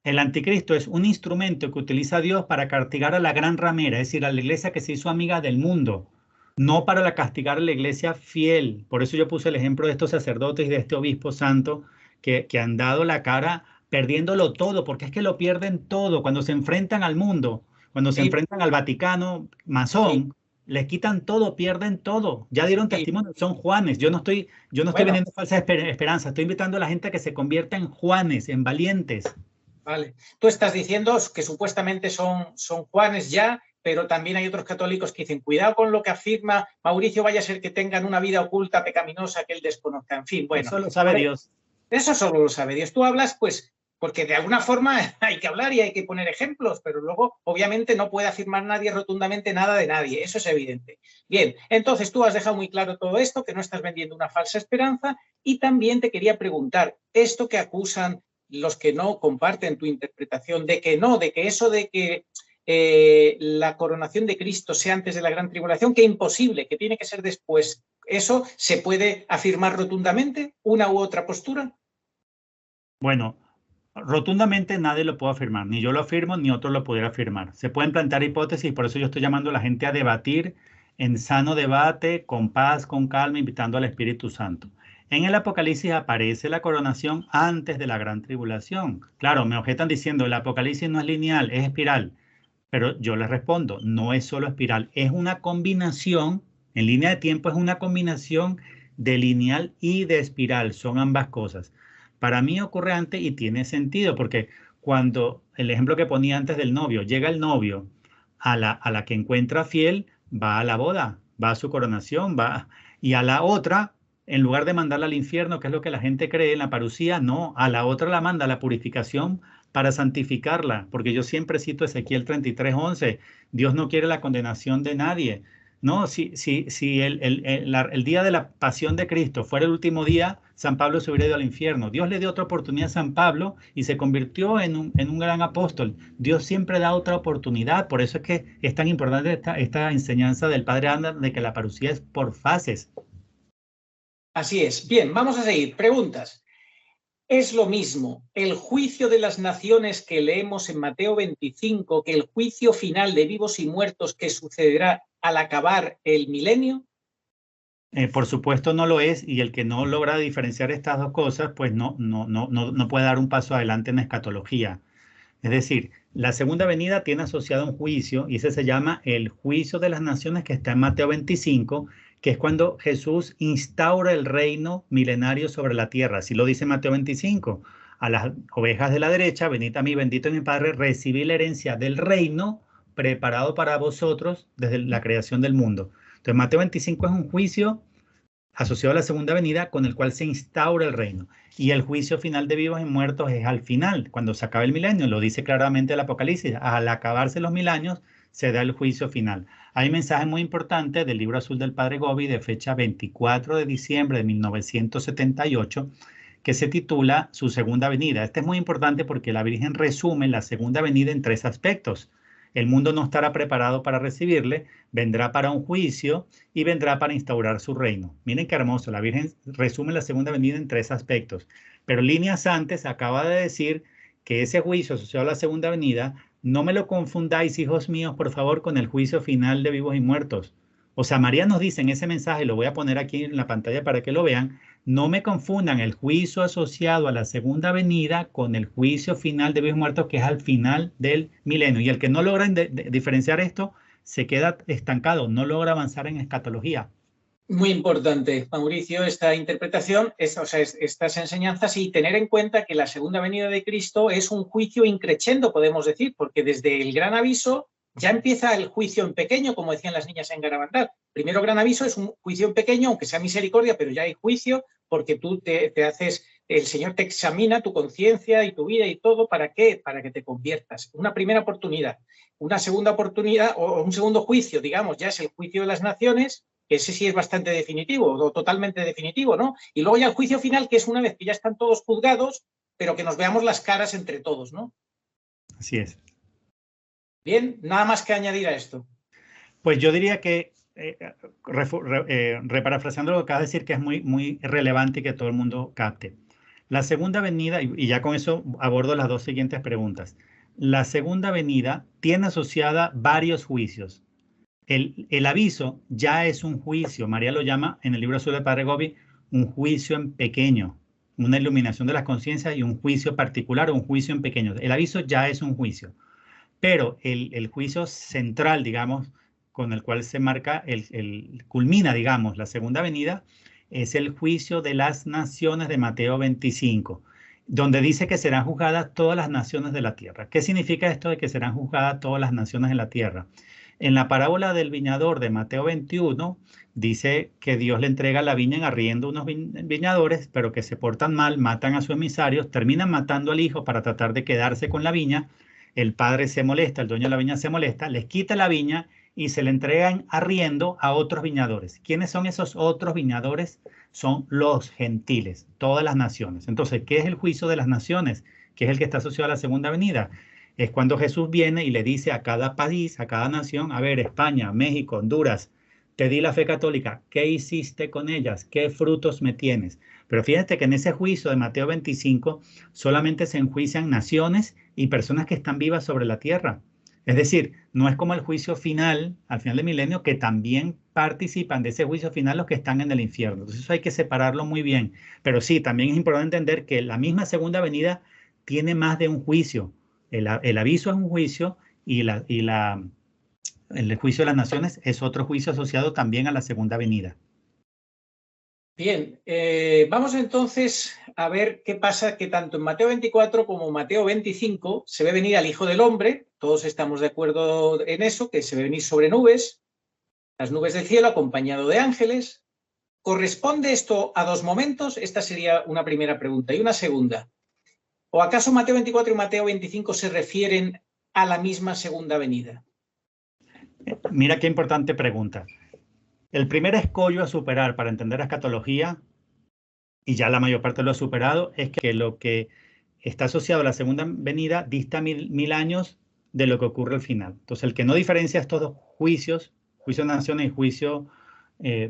El anticristo es un instrumento que utiliza Dios para castigar a la gran ramera, es decir, a la iglesia que se hizo amiga del mundo, no para castigar a la iglesia fiel. Por eso yo puse el ejemplo de estos sacerdotes y de este obispo santo que han dado la cara perdiéndolo todo, porque es que lo pierden todo cuando se enfrentan al mundo, cuando se enfrentan al Vaticano masón. Les quitan todo, pierden todo. Ya dieron testimonio, son Juanes. Yo no estoy vendiendo falsas esperanzas. Estoy invitando a la gente a que se convierta en Juanes, en valientes. Vale. Tú estás diciendo que supuestamente son Juanes ya, pero también hay otros católicos que dicen, cuidado con lo que afirma Mauricio, vaya a ser que tengan una vida oculta, pecaminosa, que él desconozca. En fin, bueno. Eso lo sabe Dios. Eso solo lo sabe Dios. Tú hablas, pues, porque de alguna forma hay que hablar y hay que poner ejemplos, pero luego obviamente no puede afirmar nadie rotundamente nada de nadie, eso es evidente. Bien, entonces tú has dejado muy claro todo esto, que no estás vendiendo una falsa esperanza, y también te quería preguntar, esto que acusan los que no comparten tu interpretación, de que eso de que la coronación de Cristo sea antes de la gran tribulación, que imposible, que tiene que ser después, ¿eso se puede afirmar rotundamente, una u otra postura? Bueno, rotundamente nadie lo puede afirmar, ni yo lo afirmo, ni otro lo pudiera afirmar. Se pueden plantear hipótesis, por eso yo estoy llamando a la gente a debatir en sano debate, con paz, con calma, invitando al Espíritu Santo. En el Apocalipsis aparece la coronación antes de la gran tribulación. Claro, me objetan diciendo, el Apocalipsis no es lineal, es espiral. Pero yo les respondo, no es solo espiral, es una combinación, en línea de tiempo es una combinación de lineal y de espiral, son ambas cosas. Para mí ocurre antes y tiene sentido, porque cuando el ejemplo que ponía antes del novio, llega el novio a la que encuentra fiel, va a la boda, va a su coronación, y a la otra, en lugar de mandarla al infierno, que es lo que la gente cree en la parucía, no, a la otra la manda a la purificación para santificarla, porque yo siempre cito Ezequiel 33:11, Dios no quiere la condenación de nadie. No, si el día de la pasión de Cristo fuera el último día, San Pablo se hubiera ido al infierno. Dios le dio otra oportunidad a San Pablo y se convirtió en un gran apóstol. Dios siempre da otra oportunidad, por eso es que es tan importante esta enseñanza del Padre Anda de que la parucía es por fases. Así es. Bien, vamos a seguir. Preguntas. ¿Es lo mismo el juicio de las naciones que leemos en Mateo 25 que el juicio final de vivos y muertos que sucederá al acabar el milenio? Por supuesto no lo es, y el que no logra diferenciar estas dos cosas, pues no puede dar un paso adelante en la escatología. Es decir, la segunda venida tiene asociado un juicio, y ese se llama el juicio de las naciones, que está en Mateo 25, que es cuando Jesús instaura el reino milenario sobre la tierra. Así lo dice Mateo 25. A las ovejas de la derecha, venid a mí, bendito mi Padre, recibí la herencia del reino preparado para vosotros desde la creación del mundo. Entonces, Mateo 25 es un juicio asociado a la segunda venida con el cual se instaura el reino. Y el juicio final de vivos y muertos es al final, cuando se acabe el milenio, lo dice claramente el Apocalipsis. Al acabarse los 1000 años, se da el juicio final. Hay un mensaje muy importante del libro azul del Padre Gobi de fecha 24 de diciembre de 1978, que se titula Su segunda venida. Este es muy importante porque la Virgen resume la segunda venida en 3 aspectos. El mundo no estará preparado para recibirle, vendrá para un juicio y vendrá para instaurar su reino. Miren qué hermoso, la Virgen resume la segunda venida en 3 aspectos. Pero líneas antes acaba de decir que ese juicio asociado a la segunda venida, no me lo confundáis, hijos míos, por favor, con el juicio final de vivos y muertos. O sea, María nos dice en ese mensaje, lo voy a poner aquí en la pantalla para que lo vean, no me confundan el juicio asociado a la segunda venida con el juicio final de vivos y muertos, que es al final del milenio. Y el que no logra diferenciar esto, se queda estancado, no logra avanzar en escatología. Muy importante, Mauricio, esta interpretación, estas enseñanzas, y tener en cuenta que la segunda venida de Cristo es un juicio increchendo, podemos decir, porque desde el gran aviso ya empieza el juicio en pequeño, como decían las niñas en Garabandal. Primero gran aviso es un juicio en pequeño, aunque sea misericordia, pero ya hay juicio, porque tú te haces, el Señor te examina tu conciencia y tu vida y todo. ¿Para qué? Para que te conviertas. Una primera oportunidad. Una segunda oportunidad o un segundo juicio, digamos, ya es el juicio de las naciones, que ese sí es bastante definitivo, o totalmente definitivo, ¿no? Y luego ya el juicio final, que es una vez que ya están todos juzgados, pero que nos veamos las caras entre todos, ¿no? Así es. Bien, nada más que añadir a esto. Pues yo diría que, reparafraseando lo que acabas de decir, que es muy relevante y que todo el mundo capte. La segunda venida, y ya con eso abordo las 2 siguientes preguntas. La segunda venida tiene asociada varios juicios. El aviso ya es un juicio. María lo llama en el libro azul del Padre Gobi un juicio en pequeño, una iluminación de las conciencias y un juicio particular o un juicio en pequeño. El aviso ya es un juicio. Pero el juicio central, digamos, con el cual se marca, culmina, digamos, la segunda venida, es el juicio de las naciones de Mateo 25, donde dice que serán juzgadas todas las naciones de la tierra. ¿Qué significa esto de que serán juzgadas todas las naciones de la tierra? En la parábola del viñador de Mateo 21, dice que Dios le entrega la viña en arriendo a unos viñadores, pero que se portan mal, matan a sus emisarios, terminan matando al hijo para tratar de quedarse con la viña. El padre se molesta, el dueño de la viña se molesta, les quita la viña y se le entrega en arriendo a otros viñadores. ¿Quiénes son esos otros viñadores? Son los gentiles, todas las naciones. Entonces, ¿qué es el juicio de las naciones? ¿Qué es el que está asociado a la segunda venida? Es cuando Jesús viene y le dice a cada país, a cada nación, a ver, España, México, Honduras, te di la fe católica, ¿qué hiciste con ellas? ¿Qué frutos me tienes? Pero fíjate que en ese juicio de Mateo 25 solamente se enjuician naciones y personas que están vivas sobre la tierra. Es decir, no es como el juicio final, al final del milenio, que también participan de ese juicio final los que están en el infierno. Entonces eso hay que separarlo muy bien. Pero sí, también es importante entender que la misma segunda venida tiene más de un juicio. El aviso es un juicio y el juicio de las naciones es otro juicio asociado también a la segunda venida. Bien, vamos entonces a ver qué pasa, que tanto en Mateo 24 como en Mateo 25 se ve venir al Hijo del Hombre. Todos estamos de acuerdo en eso, que se ve venir sobre nubes, las nubes del cielo, acompañado de ángeles. ¿Corresponde esto a 2 momentos? Esta sería una primera pregunta. Y una segunda, ¿o acaso Mateo 24 y Mateo 25 se refieren a la misma segunda venida? Mira qué importante pregunta. El primer escollo a superar para entender la escatología, y ya la mayor parte lo ha superado, es que lo que está asociado a la segunda venida dista mil años de lo que ocurre al final. Entonces, el que no diferencia estos 2 juicios, juicio de naciones y juicio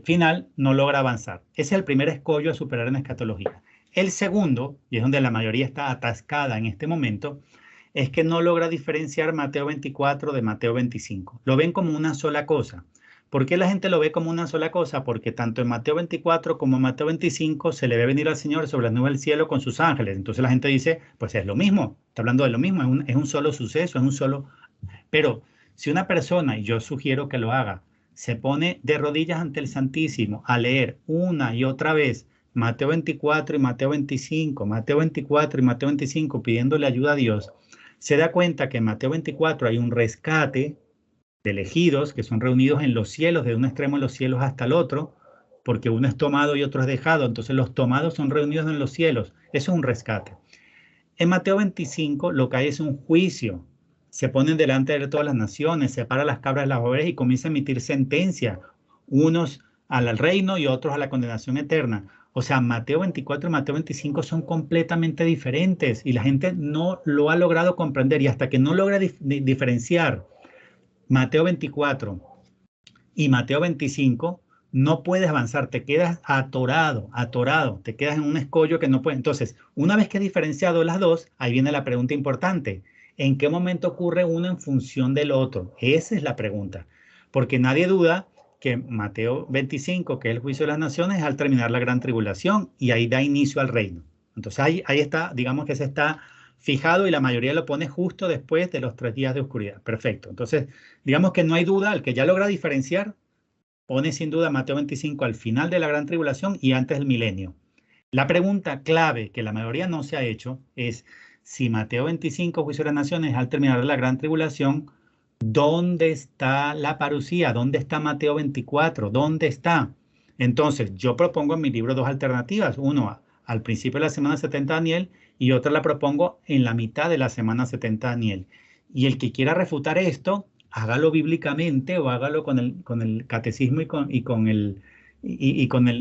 final, no logra avanzar. Ese es el primer escollo a superar en escatología. El segundo, y es donde la mayoría está atascada en este momento, es que no logra diferenciar Mateo 24 de Mateo 25. Lo ven como una sola cosa. ¿Por qué la gente lo ve como una sola cosa? Porque tanto en Mateo 24 como en Mateo 25 se le ve venir al Señor sobre las nubes del cielo con sus ángeles. Entonces la gente dice, pues es lo mismo, está hablando de lo mismo, es un solo suceso, es un solo... Pero si una persona, y yo sugiero que lo haga, se pone de rodillas ante el Santísimo a leer una y otra vez Mateo 24 y Mateo 25, Mateo 24 y Mateo 25, pidiéndole ayuda a Dios, se da cuenta que en Mateo 24 hay un rescate de elegidos que son reunidos en los cielos, de un extremo de los cielos hasta el otro, porque uno es tomado y otro es dejado. Entonces los tomados son reunidos en los cielos. Eso es un rescate. En Mateo 25 lo que hay es un juicio. Se ponen delante de todas las naciones, separa las cabras de las ovejas y comienza a emitir sentencia, unos al reino y otros a la condenación eterna. O sea, Mateo 24 y Mateo 25 son completamente diferentes y la gente no lo ha logrado comprender, y hasta que no logra diferenciar Mateo 24 y Mateo 25, no puedes avanzar, te quedas atorado, te quedas en un escollo que no puedes. Entonces, una vez que has diferenciado las dos, ahí viene la pregunta importante. ¿En qué momento ocurre uno en función del otro? Esa es la pregunta. Porque nadie duda que Mateo 25, que es el juicio de las naciones, es al terminar la gran tribulación y ahí da inicio al reino. Entonces ahí está, digamos que se está fijado y la mayoría lo pone justo después de los 3 días de oscuridad. Perfecto. Entonces, digamos que no hay duda, el que ya logra diferenciar, pone sin duda Mateo 25 al final de la gran tribulación y antes del milenio. La pregunta clave que la mayoría no se ha hecho es, si Mateo 25, juicio de las naciones, al terminar la gran tribulación, ¿dónde está la parusía? ¿Dónde está Mateo 24? ¿Dónde está? Entonces, yo propongo en mi libro 2 alternativas. Uno, al principio de la semana 70 de Daniel, y otra la propongo en la mitad de la semana 70 de Daniel. Y el que quiera refutar esto, hágalo bíblicamente o hágalo con el catecismo y con el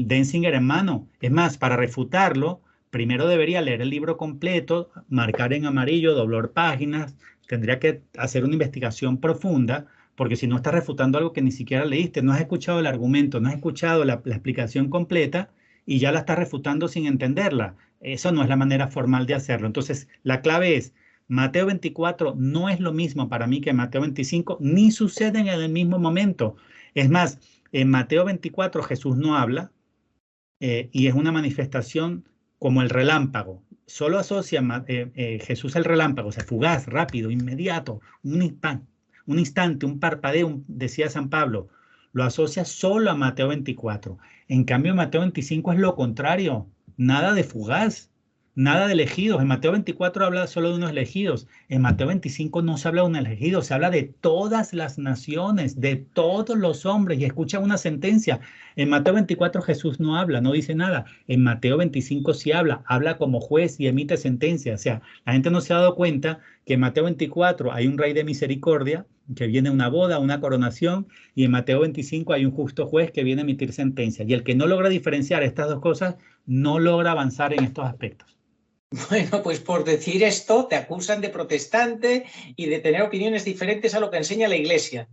Denzinger en mano. Es más, para refutarlo, primero debería leer el libro completo, marcar en amarillo, doblar páginas, tendría que hacer una investigación profunda, porque si no estás refutando algo que ni siquiera leíste, no has escuchado el argumento, no has escuchado la explicación completa y ya la estás refutando sin entenderla. Eso no es la manera formal de hacerlo. Entonces, la clave es, Mateo 24 no es lo mismo para mí que Mateo 25, ni suceden en el mismo momento. Es más, en Mateo 24 Jesús no habla y es una manifestación como el relámpago. Solo asocia Jesús al relámpago, o sea, fugaz, rápido, inmediato, un instante, un parpadeo, decía San Pablo. Lo asocia solo a Mateo 24. En cambio, Mateo 25 es lo contrario, nada de fugaz. Nada de elegidos. En Mateo 24 habla solo de unos elegidos. En Mateo 25 no se habla de un elegido, se habla de todas las naciones, de todos los hombres. Y escucha una sentencia. En Mateo 24 Jesús no habla, no dice nada. En Mateo 25 sí habla como juez y emite sentencia. O sea, la gente no se ha dado cuenta que en Mateo 24 hay un rey de misericordia, que viene una boda, una coronación, y en Mateo 25 hay un justo juez que viene a emitir sentencia. Y el que no logra diferenciar estas dos cosas, no logra avanzar en estos aspectos. Bueno, pues por decir esto te acusan de protestante y de tener opiniones diferentes a lo que enseña la Iglesia.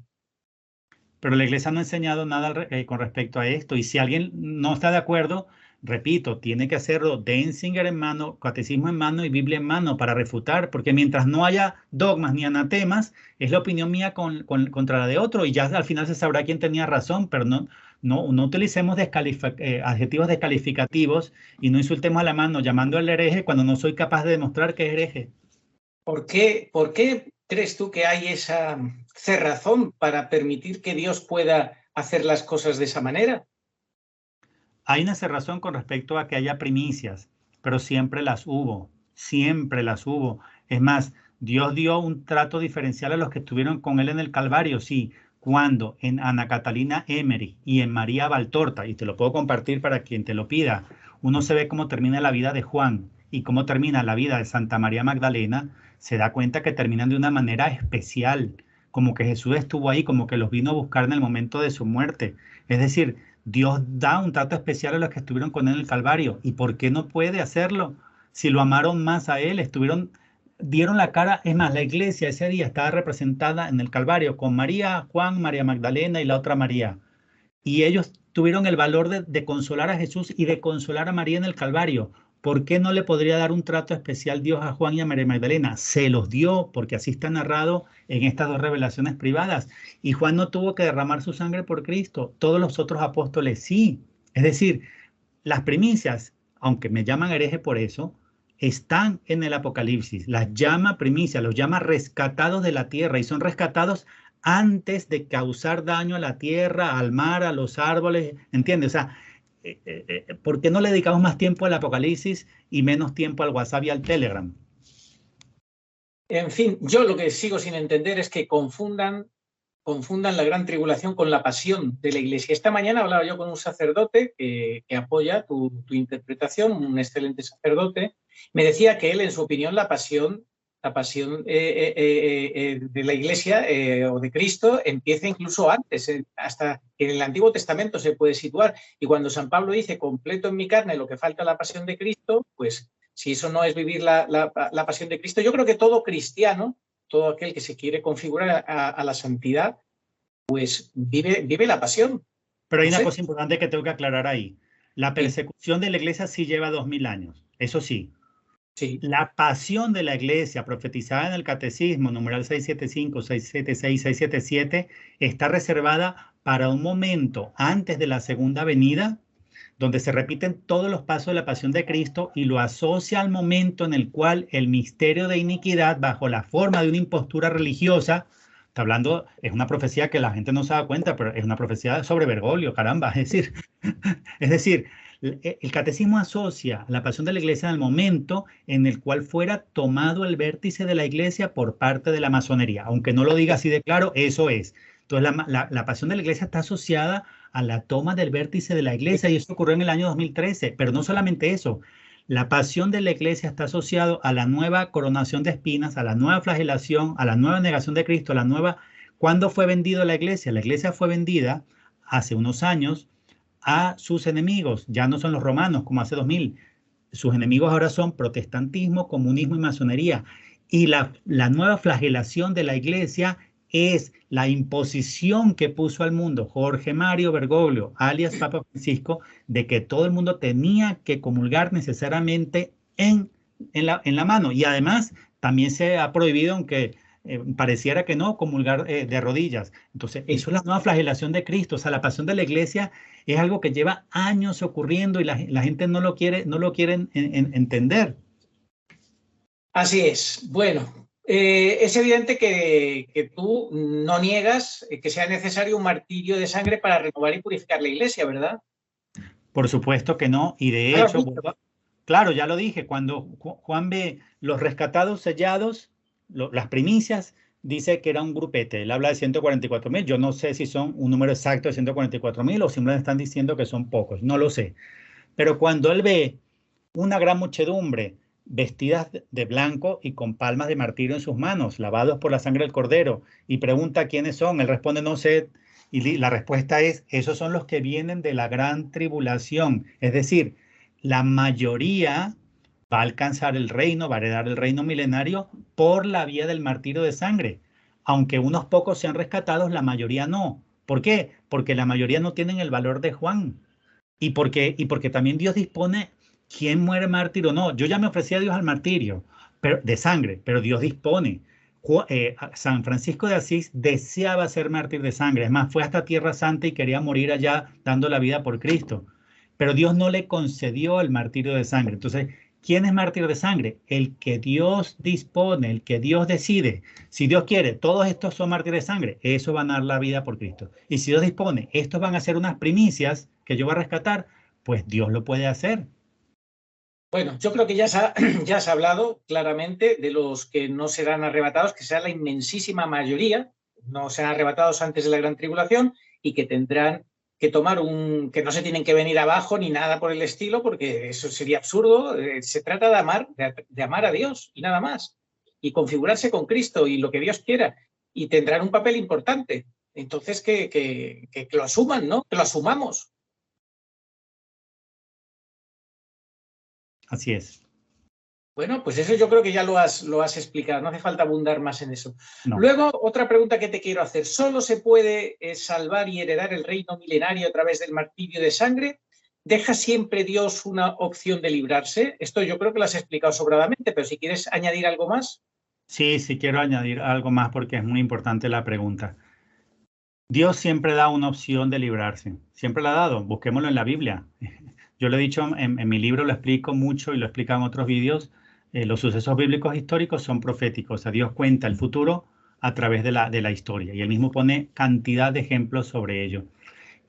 Pero la Iglesia no ha enseñado nada con respecto a esto. Y si alguien no está de acuerdo, repito, tiene que hacerlo Denzinger en mano, catecismo en mano y Biblia en mano para refutar, porque mientras no haya dogmas ni anatemas, es la opinión mía contra la de otro y ya al final se sabrá quién tenía razón, pero no utilicemos adjetivos descalificativos y no insultemos a la mano llamando al hereje cuando no soy capaz de demostrar que es hereje. ¿Por qué crees tú que hay esa cerrazón para permitir que Dios pueda hacer las cosas de esa manera? Hay una cerrazón con respecto a que haya primicias, pero siempre las hubo, siempre las hubo. Es más, Dios dio un trato diferencial a los que estuvieron con él en el Calvario, sí, cuando en Ana Catalina Emery y en María Valtorta, y te lo puedo compartir para quien te lo pida, uno se ve cómo termina la vida de Juan y cómo termina la vida de Santa María Magdalena, se da cuenta que terminan de una manera especial, como que Jesús estuvo ahí, como que los vino a buscar en el momento de su muerte. Es decir, Dios da un trato especial a los que estuvieron con él en el Calvario. ¿Y por qué no puede hacerlo? Si lo amaron más a él, dieron la cara. Es más, la iglesia ese día estaba representada en el Calvario con María, Juan, María Magdalena y la otra María. Y ellos tuvieron el valor de consolar a Jesús y de consolar a María en el Calvario. ¿Por qué no le podría dar un trato especial Dios a Juan y a María Magdalena? Se los dio, porque así está narrado en estas dos revelaciones privadas. Y Juan no tuvo que derramar su sangre por Cristo. Todos los otros apóstoles sí. Es decir, las primicias, aunque me llaman hereje por eso, están en el Apocalipsis. Las llama primicias, los llama rescatados de la tierra y son rescatados antes de causar daño a la tierra, al mar, a los árboles. ¿Entiendes? O sea, ¿por qué no le dedicamos más tiempo al Apocalipsis y menos tiempo al WhatsApp y al Telegram? En fin, yo lo que sigo sin entender es que confundan la gran tribulación con la pasión de la Iglesia. Esta mañana hablaba yo con un sacerdote que apoya tu interpretación, un excelente sacerdote. Me decía que él, en su opinión, la pasión de la Iglesia o de Cristo empieza incluso antes, hasta en el Antiguo Testamento se puede situar. Y cuando San Pablo dice, completo en mi carne lo que falta la pasión de Cristo, pues si eso no es vivir la pasión de Cristo, yo creo que todo cristiano, todo aquel que se quiere configurar a la santidad, pues vive la pasión. Pero hay No una sé. cosa importante que tengo que aclarar ahí. La persecución de la iglesia sí lleva 2000 años, eso sí. Sí. La pasión de la iglesia profetizada en el Catecismo, numeral 675, 676, 677, está reservada para un momento antes de la segunda venida, donde se repiten todos los pasos de la pasión de Cristo y lo asocia al momento en el cual el misterio de iniquidad, bajo la forma de una impostura religiosa, está hablando, es una profecía que la gente no se da cuenta, pero es una profecía sobre Bergoglio, caramba, es decir, el catecismo asocia la pasión de la iglesia al momento en el cual fuera tomado el vértice de la iglesia por parte de la masonería, aunque no lo diga así de claro, eso es. Entonces la pasión de la iglesia está asociada a la toma del vértice de la iglesia y eso ocurrió en el año 2013, pero no solamente eso, la pasión de la iglesia está asociado a la nueva coronación de espinas, a la nueva flagelación, a la nueva negación de Cristo, a la nueva... ¿Cuándo fue vendida la iglesia? La iglesia fue vendida hace unos años a sus enemigos, ya no son los romanos como hace 2000, sus enemigos ahora son protestantismo, comunismo y masonería. Y la nueva flagelación de la iglesia es la imposición que puso al mundo Jorge Mario Bergoglio, alias Papa Francisco, de que todo el mundo tenía que comulgar necesariamente en la mano. Y además también se ha prohibido, aunque pareciera que no, comulgar de rodillas. Entonces, eso es la nueva flagelación de Cristo. O sea, la pasión de la iglesia es algo que lleva años ocurriendo y la gente no lo quiere entender. Así es. Bueno, es evidente que tú no niegas que sea necesario un martirio de sangre para renovar y purificar la iglesia, ¿verdad? Por supuesto que no. Y de hecho, claro, ya lo dije, cuando Juan ve los rescatados sellados, las primicias, dice que era un grupete. Él habla de 144.000. Yo no sé si son un número exacto de 144.000 o simplemente están diciendo que son pocos. No lo sé. Pero cuando él ve una gran muchedumbre vestidas de blanco y con palmas de martirio en sus manos, lavados por la sangre del cordero, y pregunta quiénes son, él responde no sé, y la respuesta es, esos son los que vienen de la gran tribulación. Es decir, la mayoría va a alcanzar el reino, va a heredar el reino milenario por la vía del martirio de sangre. Aunque unos pocos sean rescatados, la mayoría no. ¿Por qué? Porque la mayoría no tienen el valor de Juan. Y porque también Dios dispone quién muere mártir o no. Yo ya me ofrecí a Dios al martirio de sangre, pero Dios dispone. San Francisco de Asís deseaba ser mártir de sangre. Es más, fue hasta Tierra Santa y quería morir allá dando la vida por Cristo. Pero Dios no le concedió el martirio de sangre. Entonces, ¿quién es mártir de sangre? El que Dios dispone, el que Dios decide. Si Dios quiere, todos estos son mártires de sangre, eso van a dar la vida por Cristo. Y si Dios dispone, estos van a ser unas primicias que yo voy a rescatar, pues Dios lo puede hacer. Bueno, yo creo que ya se ha hablado claramente de los que no serán arrebatados, que será la inmensísima mayoría, no serán arrebatados antes de la gran tribulación y que tendrán que tomar que no se tienen que venir abajo ni nada por el estilo, porque eso sería absurdo. Se trata de amar a Dios y nada más, y configurarse con Cristo y lo que Dios quiera, y tendrán un papel importante. Entonces, que lo asuman, ¿no? Que lo asumamos. Así es. Bueno, pues eso yo creo que ya lo has explicado, no hace falta abundar más en eso. No. Luego, otra pregunta que te quiero hacer. ¿Solo se puede salvar y heredar el reino milenario a través del martirio de sangre? ¿deja siempre Dios una opción de librarse? Esto yo creo que lo has explicado sobradamente, pero si quieres añadir algo más. Sí, sí quiero añadir algo más porque es muy importante la pregunta. Dios siempre da una opción de librarse, siempre la ha dado, busquémoslo en la Biblia. Yo lo he dicho en mi libro, lo explico mucho y lo explican en otros vídeos. Los sucesos bíblicos históricos son proféticos, o sea, Dios cuenta el futuro a través de la historia y él mismo pone cantidad de ejemplos sobre ello.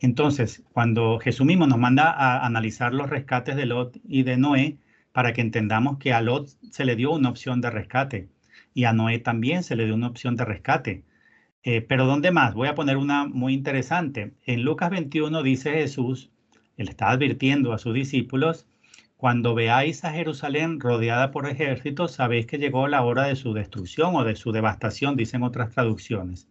Entonces, cuando Jesús mismo nos manda a analizar los rescates de Lot y de Noé, para que entendamos que a Lot se le dio una opción de rescate y a Noé también se le dio una opción de rescate. Pero ¿dónde más? Voy a poner una muy interesante. En Lucas 21 dice Jesús, él está advirtiendo a sus discípulos, cuando veáis a Jerusalén rodeada por ejércitos, sabéis que llegó la hora de su destrucción o de su devastación, dicen otras traducciones.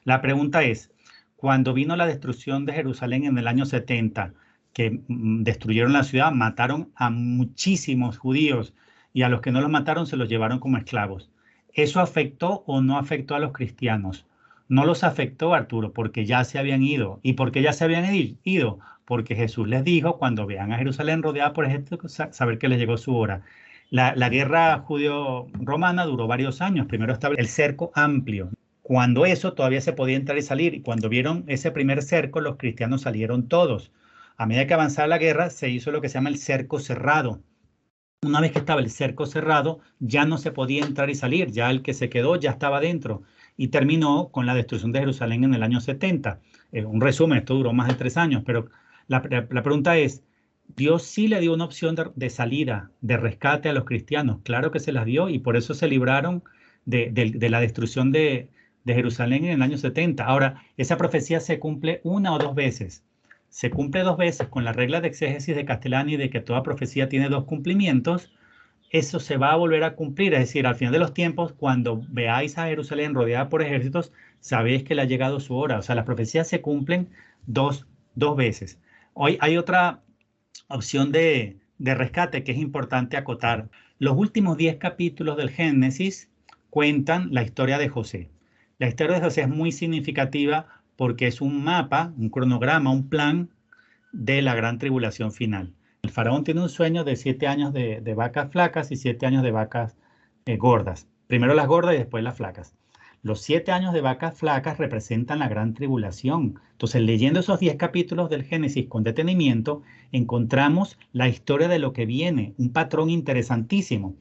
La pregunta es, cuando vino la destrucción de Jerusalén en el año 70, que destruyeron la ciudad, mataron a muchísimos judíos y a los que no los mataron se los llevaron como esclavos. ¿Eso afectó o no afectó a los cristianos? No los afectó, Arturo, porque ya se habían ido. ¿Y por qué ya se habían ido? Porque Jesús les dijo, cuando vean a Jerusalén rodeada por ejércitos, saber que les llegó su hora. La guerra judío-romana duró varios años. Primero estaba el cerco amplio. Cuando eso todavía se podía entrar y salir. Y cuando vieron ese primer cerco, los cristianos salieron todos. A medida que avanzaba la guerra, se hizo lo que se llama el cerco cerrado. Una vez que estaba el cerco cerrado, ya no se podía entrar y salir. Ya el que se quedó ya estaba dentro. Y terminó con la destrucción de Jerusalén en el año 70. Un resumen, esto duró más de 3 años, pero la pregunta es, ¿Dios sí le dio una opción de salida, de rescate a los cristianos? Claro que se las dio y por eso se libraron de la destrucción de Jerusalén en el año 70. Ahora, esa profecía se cumple 1 o 2 veces. Se cumple 2 veces con la regla de exégesis de Castellani de que toda profecía tiene 2 cumplimientos. Eso se va a volver a cumplir, es decir, al final de los tiempos, cuando veáis a Jerusalén rodeada por ejércitos, sabéis que le ha llegado su hora. O sea, las profecías se cumplen dos veces. Hoy hay otra opción de rescate que es importante acotar. Los últimos 10 capítulos del Génesis cuentan la historia de José. La historia de José es muy significativa porque es un mapa, un cronograma, un plan de la gran tribulación final. El faraón tiene un sueño de 7 años de vacas flacas y 7 años de vacas gordas. Primero las gordas y después las flacas. Los 7 años de vacas flacas representan la gran tribulación. Entonces, leyendo esos 10 capítulos del Génesis con detenimiento, encontramos la historia de lo que viene, un patrón interesantísimo.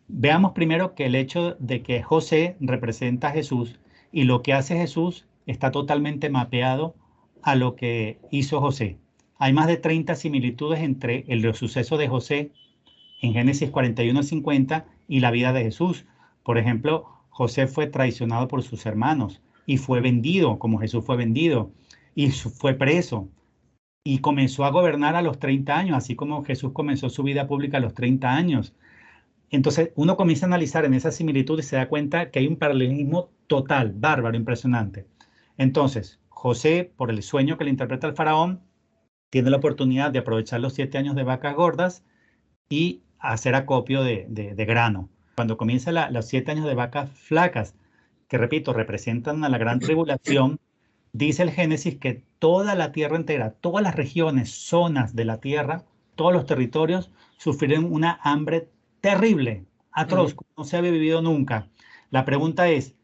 Veamos primero que el hecho de que José representa a Jesús y lo que hace Jesús está totalmente mapeado a lo que hizo José. Hay más de 30 similitudes entre el suceso de José en Génesis 41-50 y la vida de Jesús. Por ejemplo, José fue traicionado por sus hermanos y fue vendido, como Jesús fue vendido, y fue preso y comenzó a gobernar a los 30 años, así como Jesús comenzó su vida pública a los 30 años. Entonces, uno comienza a analizar en esa similitud y se da cuenta que hay un paralelismo total, bárbaro, impresionante. Entonces, José, por el sueño que le interpreta el faraón, tiene la oportunidad de aprovechar los 7 años de vacas gordas y hacer acopio de grano. Cuando comienza los 7 años de vacas flacas, que repito, representan a la gran tribulación, dice el Génesis que toda la tierra entera, todas las regiones, zonas de la tierra, todos los territorios sufrieron una hambre terrible, atroz, como no se había vivido nunca. La pregunta es,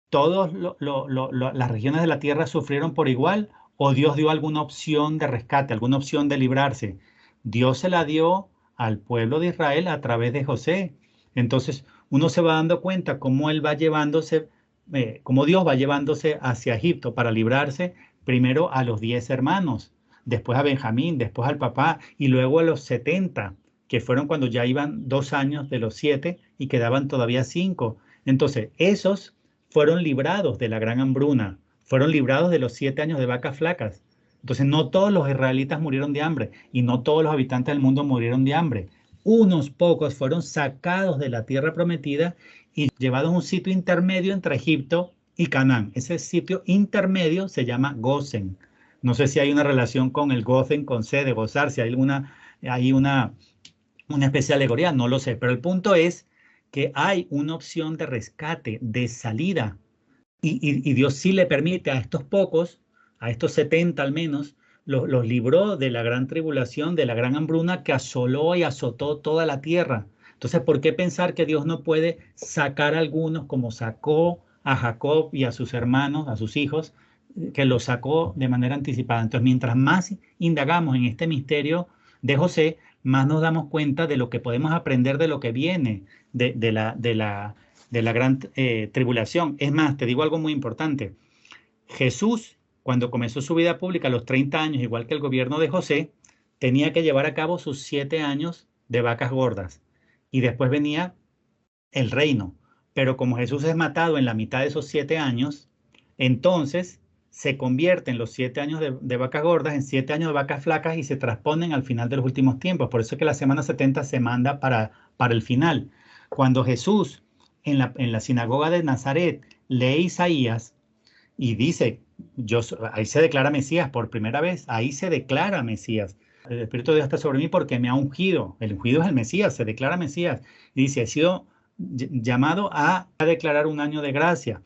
¿todas las regiones de la tierra sufrieron por igual o Dios dio alguna opción de rescate, alguna opción de librarse? Dios se la dio al pueblo de Israel a través de José. Entonces uno se va dando cuenta cómo él va llevándose, cómo Dios va llevándose hacia Egipto para librarse primero a los 10 hermanos, después a Benjamín, después al papá y luego a los 70, que fueron cuando ya iban 2 años de los 7 y quedaban todavía 5. Entonces esos fueron librados de la gran hambruna, fueron librados de los 7 años de vacas flacas. Entonces no todos los israelitas murieron de hambre y no todos los habitantes del mundo murieron de hambre. Unos pocos fueron sacados de la tierra prometida y llevados a un sitio intermedio entre Egipto y Canaán. Ese sitio intermedio se llama Gosen. No sé si hay una relación con el Gozen, con C, de gozar, si hay una especie de alegoría, no lo sé. Pero el punto es que hay una opción de rescate, de salida. Y Dios sí le permite a estos pocos, a estos 70 al menos, los libró de la gran tribulación, de la gran hambruna que asoló y azotó toda la tierra. Entonces, ¿por qué pensar que Dios no puede sacar a algunos como sacó a Jacob y a sus hermanos, a sus hijos, que los sacó de manera anticipada? Entonces, mientras más indagamos en este misterio de José, más nos damos cuenta de lo que podemos aprender de lo que viene de la gran tribulación. Es más, te digo algo muy importante. Jesús, cuando comenzó su vida pública a los 30 años, igual que el gobierno de José, tenía que llevar a cabo sus 7 años de vacas gordas. Y después venía el reino. Pero como Jesús es matado en la mitad de esos 7 años, entonces se convierten los 7 años de vacas gordas en 7 años de vacas flacas y se transponen al final de los últimos tiempos. Por eso es que la semana 70 se manda para el final. Cuando Jesús en la sinagoga de Nazaret lee Isaías y dice, ahí se declara Mesías por primera vez, ahí se declara Mesías. El Espíritu de Dios está sobre mí porque me ha ungido. El ungido es el Mesías, se declara Mesías. Y dice, he sido llamado a declarar un año de gracia.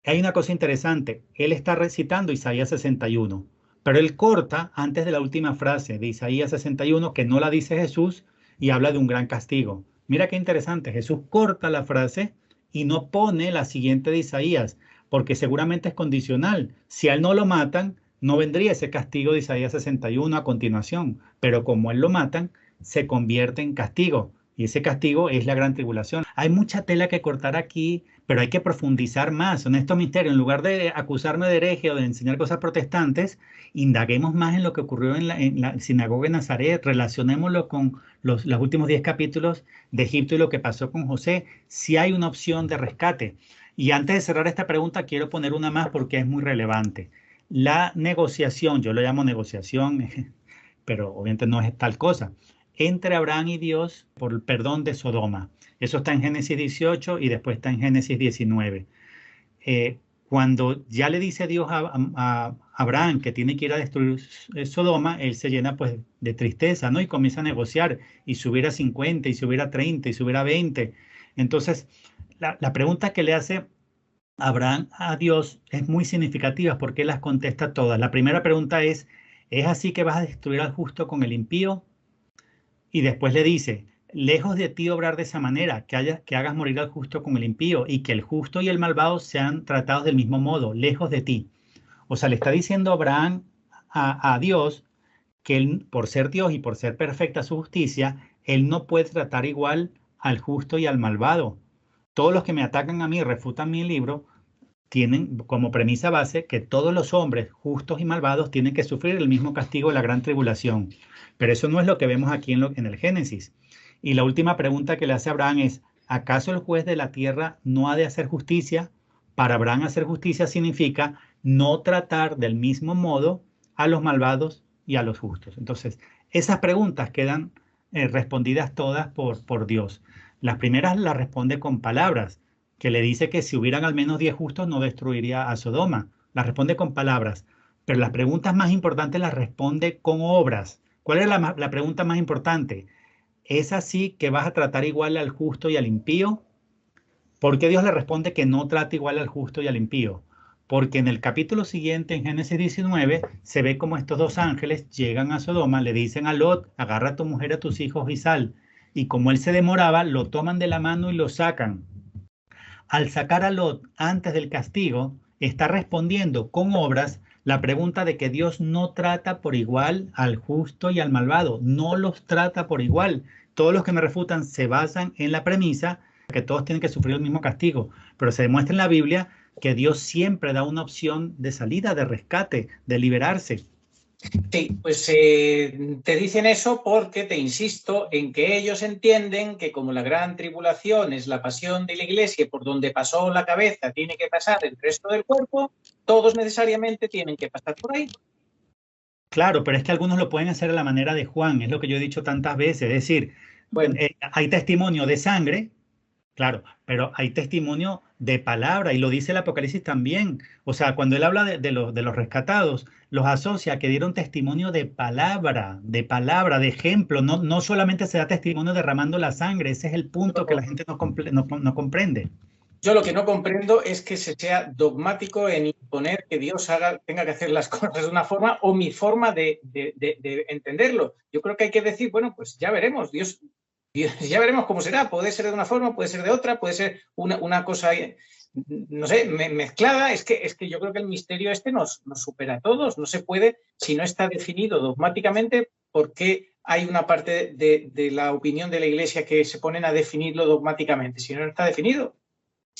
Hay una cosa interesante, él está recitando Isaías 61, pero él corta antes de la última frase de Isaías 61, que no la dice Jesús, y habla de un gran castigo. Mira qué interesante, Jesús corta la frase y no pone la siguiente de Isaías, porque seguramente es condicional. Si a él no lo matan, no vendría ese castigo de Isaías 61 a continuación, pero como él lo matan, se convierte en castigo. Y ese castigo es la gran tribulación. Hay mucha tela que cortar aquí, pero hay que profundizar más en estos misterios. En lugar de acusarme de hereje o de enseñar cosas protestantes, indaguemos más en lo que ocurrió en la sinagoga de Nazaret, relacionémoslo con los últimos 10 capítulos de Egipto y lo que pasó con José, si hay una opción de rescate. Y antes de cerrar esta pregunta, quiero poner una más porque es muy relevante. La negociación, yo lo llamo negociación, pero obviamente no es tal cosa, entre Abraham y Dios por el perdón de Sodoma. Eso está en Génesis 18 y después está en Génesis 19. Cuando ya le dice Dios a Abraham que tiene que ir a destruir Sodoma, él se llena pues de tristeza, ¿no? Y comienza a negociar y subir a 50 y subir a 30 y subir a 20. Entonces, la pregunta que le hace Abraham a Dios es muy significativa porque él las contesta todas. La primera pregunta ¿es así que vas a destruir al justo con el impío? Y después le dice, lejos de ti obrar de esa manera, que hagas morir al justo con el impío y que el justo y el malvado sean tratados del mismo modo, lejos de ti. O sea, le está diciendo Abraham a Dios que él, por ser Dios y por ser perfecta su justicia, él no puede tratar igual al justo y al malvado. Todos los que me atacan a mí y refutan mi libro tienen como premisa base que todos los hombres justos y malvados tienen que sufrir el mismo castigo de la gran tribulación. Pero eso no es lo que vemos aquí en el Génesis. Y la última pregunta que le hace Abraham es, ¿acaso el juez de la tierra no ha de hacer justicia? Para Abraham hacer justicia significa no tratar del mismo modo a los malvados y a los justos. Entonces, esas preguntas quedan respondidas todas por Dios. Las primeras las responde con palabras, que le dice que si hubieran al menos 10 justos no destruiría a Sodoma. Las responde con palabras, pero las preguntas más importantes las responde con obras. ¿Cuál es la pregunta más importante? ¿Es así que vas a tratar igual al justo y al impío? ¿Por qué Dios le responde que no trata igual al justo y al impío? Porque en el capítulo siguiente, en Génesis 19, se ve como estos dos ángeles llegan a Sodoma, le dicen a Lot, agarra a tu mujer, a tus hijos y sal. Y como él se demoraba, lo toman de la mano y lo sacan. Al sacar a Lot antes del castigo, está respondiendo con obras la pregunta de que Dios no trata por igual al justo y al malvado, no los trata por igual. Todos los que me refutan se basan en la premisa que todos tienen que sufrir el mismo castigo, pero se demuestra en la Biblia que Dios siempre da una opción de salida, de rescate, de liberarse. Sí, pues te dicen eso porque te insisto en que ellos entienden que como la gran tribulación es la pasión de la Iglesia, por donde pasó la cabeza tiene que pasar el resto del cuerpo, todos necesariamente tienen que pasar por ahí. Claro, pero es que algunos lo pueden hacer a la manera de Juan, es lo que yo he dicho tantas veces, es decir, bueno, hay testimonio de sangre, claro, pero hay testimonio de palabra y lo dice el Apocalipsis también. O sea, cuando él habla de los rescatados, los asocia a que dieron testimonio de palabra, de ejemplo. No solamente se da testimonio derramando la sangre, ese es el punto que la gente no comprende. Yo lo que no comprendo es que se sea dogmático en imponer imponer que Dios tenga que hacer las cosas de una forma o mi forma de entenderlo. Yo creo que hay que decir, bueno, pues ya veremos, Dios ya veremos cómo será. Puede ser de una forma, puede ser de otra, puede ser una cosa, no sé, mezclada. Es que yo creo que el misterio este nos supera a todos. No se puede, si no está definido dogmáticamente, ¿por qué hay una parte de la opinión de la Iglesia que se ponen a definirlo dogmáticamente? Si no está definido.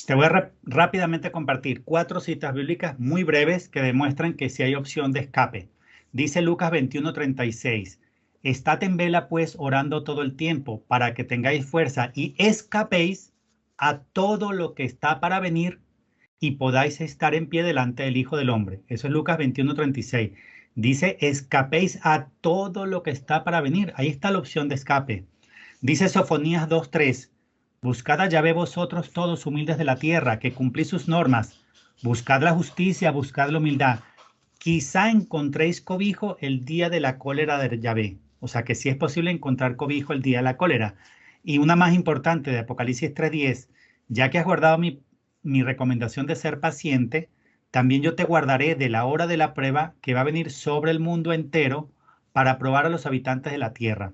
Te voy a rápidamente compartir 4 citas bíblicas muy breves que demuestran que sí hay opción de escape. Dice Lucas 21:36, estad en vela pues orando todo el tiempo para que tengáis fuerza y escapéis a todo lo que está para venir y podáis estar en pie delante del Hijo del Hombre. Eso es Lucas 21:36. Dice, escapéis a todo lo que está para venir. Ahí está la opción de escape. Dice Sofonías 2:3. Buscad a Yahvé vosotros todos humildes de la tierra, que cumplís sus normas. Buscad la justicia, buscad la humildad. Quizá encontréis cobijo el día de la cólera de Yahvé. O sea que sí es posible encontrar cobijo el día de la cólera. Y una más importante de Apocalipsis 3:10. Ya que has guardado mi recomendación de ser paciente, también yo te guardaré de la hora de la prueba que va a venir sobre el mundo entero para probar a los habitantes de la tierra.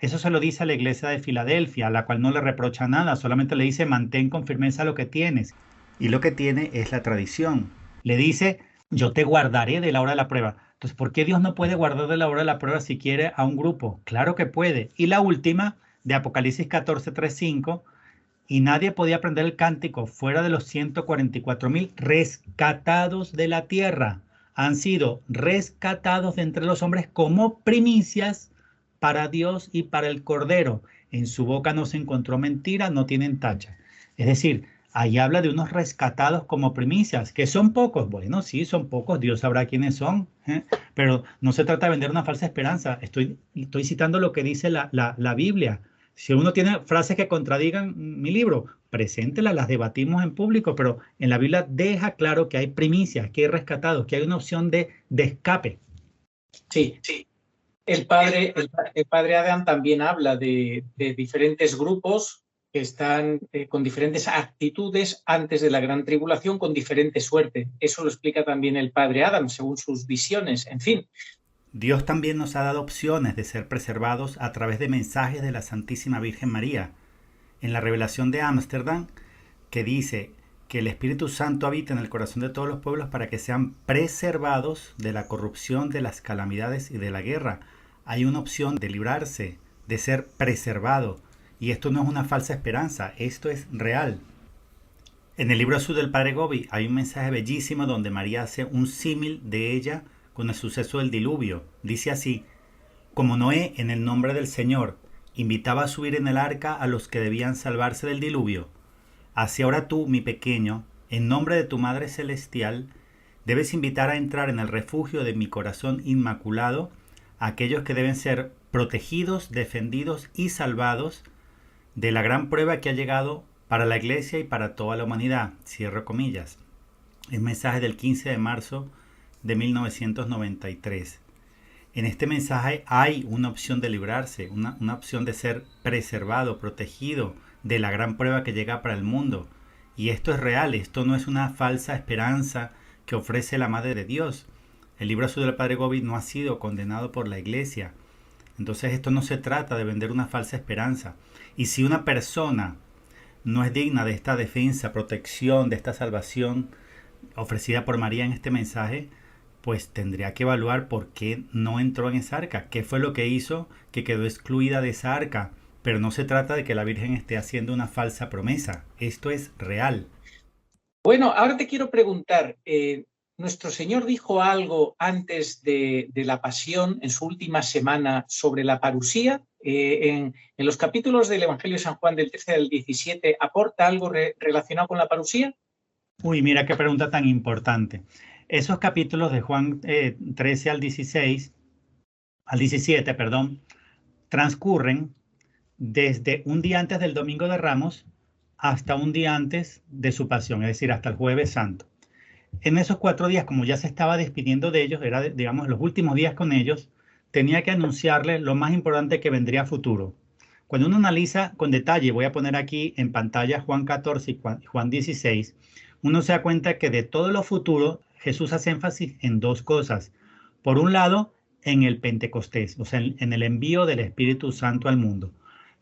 Eso se lo dice a la iglesia de Filadelfia, a la cual no le reprocha nada, solamente le dice mantén con firmeza lo que tienes. Y lo que tiene es la tradición. Le dice, yo te guardaré de la hora de la prueba. Entonces, ¿por qué Dios no puede guardar de la hora de la prueba si quiere a un grupo? Claro que puede. Y la última, de Apocalipsis 14:3-5, y nadie podía aprender el cántico fuera de los 144,000 rescatados de la tierra. Han sido rescatados de entre los hombres como primicias para Dios y para el Cordero. En su boca no se encontró mentira, no tienen tacha. Es decir, ahí habla de unos rescatados como primicias, que son pocos. Bueno, sí, son pocos, Dios sabrá quiénes son, pero no se trata de vender una falsa esperanza. Estoy citando lo que dice la Biblia. Si uno tiene frases que contradigan mi libro, preséntelas, las debatimos en público, pero en la Biblia deja claro que hay primicias, que hay rescatados, que hay una opción de escape. Sí, sí. El padre Adam también habla de diferentes grupos que están con diferentes actitudes antes de la gran tribulación, con diferente suerte. Eso lo explica también el padre Adam, según sus visiones. En fin. Dios también nos ha dado opciones de ser preservados a través de mensajes de la Santísima Virgen María. En la revelación de Ámsterdam, que dice que el Espíritu Santo habita en el corazón de todos los pueblos para que sean preservados de la corrupción, de las calamidades y de la guerra. Hay una opción de librarse, de ser preservado. Y esto no es una falsa esperanza, esto es real. En el libro azul del Padre Gobi hay un mensaje bellísimo donde María hace un símil de ella con el suceso del diluvio. Dice así, como Noé en el nombre del Señor invitaba a subir en el arca a los que debían salvarse del diluvio, así ahora tú, mi pequeño, en nombre de tu Madre Celestial, debes invitar a entrar en el refugio de mi corazón inmaculado a aquellos que deben ser protegidos, defendidos y salvados de la gran prueba que ha llegado para la Iglesia y para toda la humanidad. Cierro comillas. El mensaje del 15 de marzo de 1993. En este mensaje hay una opción de librarse, una opción de ser preservado, protegido de la gran prueba que llega para el mundo. Y esto es real, esto no es una falsa esperanza que ofrece la Madre de Dios. El libro azul del Padre Gobi no ha sido condenado por la Iglesia. Entonces esto no se trata de vender una falsa esperanza. Y si una persona no es digna de esta defensa, protección, de esta salvación ofrecida por María en este mensaje, pues tendría que evaluar por qué no entró en esa arca, qué fue lo que hizo que quedó excluida de esa arca. Pero no se trata de que la Virgen esté haciendo una falsa promesa, esto es real. Bueno, ahora te quiero preguntar, ¿nuestro Señor dijo algo antes de la pasión, en su última semana, sobre la parusía? En los capítulos del Evangelio de San Juan del 13 al 17, ¿aporta algo relacionado con la parusía? Uy, mira qué pregunta tan importante. Esos capítulos de Juan 13 al 17, transcurren desde un día antes del Domingo de Ramos hasta un día antes de su pasión, es decir, hasta el Jueves Santo. En esos 4 días, como ya se estaba despidiendo de ellos, era, digamos, los últimos días con ellos, tenía que anunciarles lo más importante que vendría a futuro. Cuando uno analiza con detalle, voy a poner aquí en pantalla Juan 14 y Juan 16, uno se da cuenta que de todo lo futuro, Jesús hace énfasis en dos cosas. Por un lado, en el Pentecostés, o sea, en el envío del Espíritu Santo al mundo.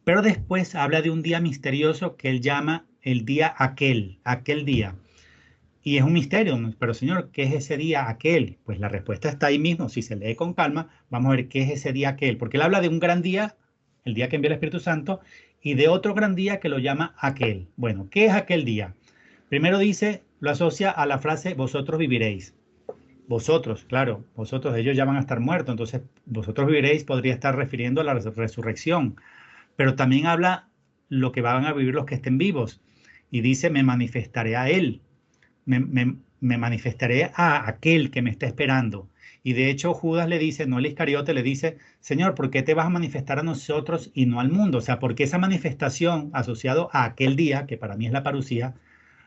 Pero después habla de un día misterioso que él llama el día aquel día. Y es un misterio, pero Señor, ¿qué es ese día aquel? Pues la respuesta está ahí mismo. Si se lee con calma, vamos a ver qué es ese día aquel. Porque él habla de un gran día, el día que envía el Espíritu Santo, y de otro gran día que lo llama aquel. Bueno, ¿qué es aquel día? Primero dice, lo asocia a la frase, vosotros viviréis. Vosotros, claro, vosotros, ellos ya van a estar muertos, entonces vosotros viviréis podría estar refiriendo a la resurrección. Pero también habla lo que van a vivir los que estén vivos. Y dice, me manifestaré a él. Me manifestaré a aquel que me está esperando. Y de hecho Judas le dice, no el Iscariote, le dice, Señor, ¿por qué te vas a manifestar a nosotros y no al mundo? O sea, ¿por qué esa manifestación asociado a aquel día, que para mí es la parucía,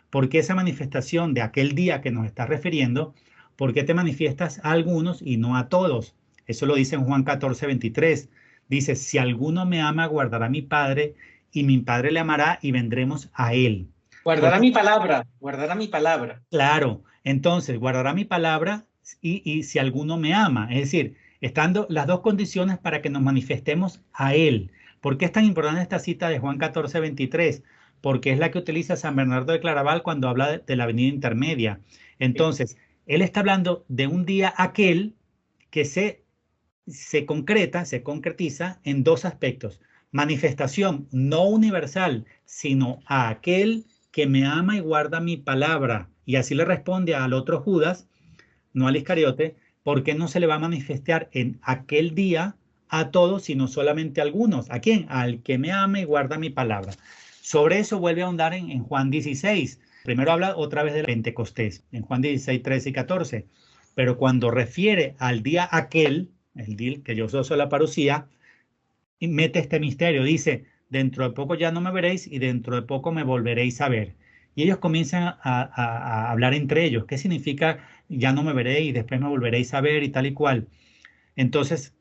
por qué esa manifestación de aquel día que nos está refiriendo, por qué te manifiestas a algunos y no a todos? Eso lo dice en Juan 14:23. Dice, si alguno me ama, guardará mi Padre, y mi Padre le amará y vendremos a él. Guardará mi palabra, guardará mi palabra. Claro, entonces guardará mi palabra y si alguno me ama. Es decir, estando las dos condiciones para que nos manifestemos a él. ¿Por qué es tan importante esta cita de Juan 14:23? Porque es la que utiliza San Bernardo de Claraval cuando habla de la venida intermedia. Entonces, él está hablando de un día aquel que se concretiza en dos aspectos. Manifestación no universal, sino a aquel que me ama y guarda mi palabra. Y así le responde al otro Judas, no al Iscariote, ¿por qué no se le va a manifestar en aquel día a todos, sino solamente a algunos? ¿A quién? Al que me ama y guarda mi palabra. Sobre eso vuelve a ahondar en Juan 16. Primero habla otra vez de Pentecostés, en Juan 16, 13 y 14. Pero cuando refiere al día aquel, el día que yo soy la parucía, mete este misterio. Dice, dentro de poco ya no me veréis y dentro de poco me volveréis a ver. Y ellos comienzan a hablar entre ellos. ¿Qué significa ya no me veréis y después me volveréis a ver y tal y cual? Entonces,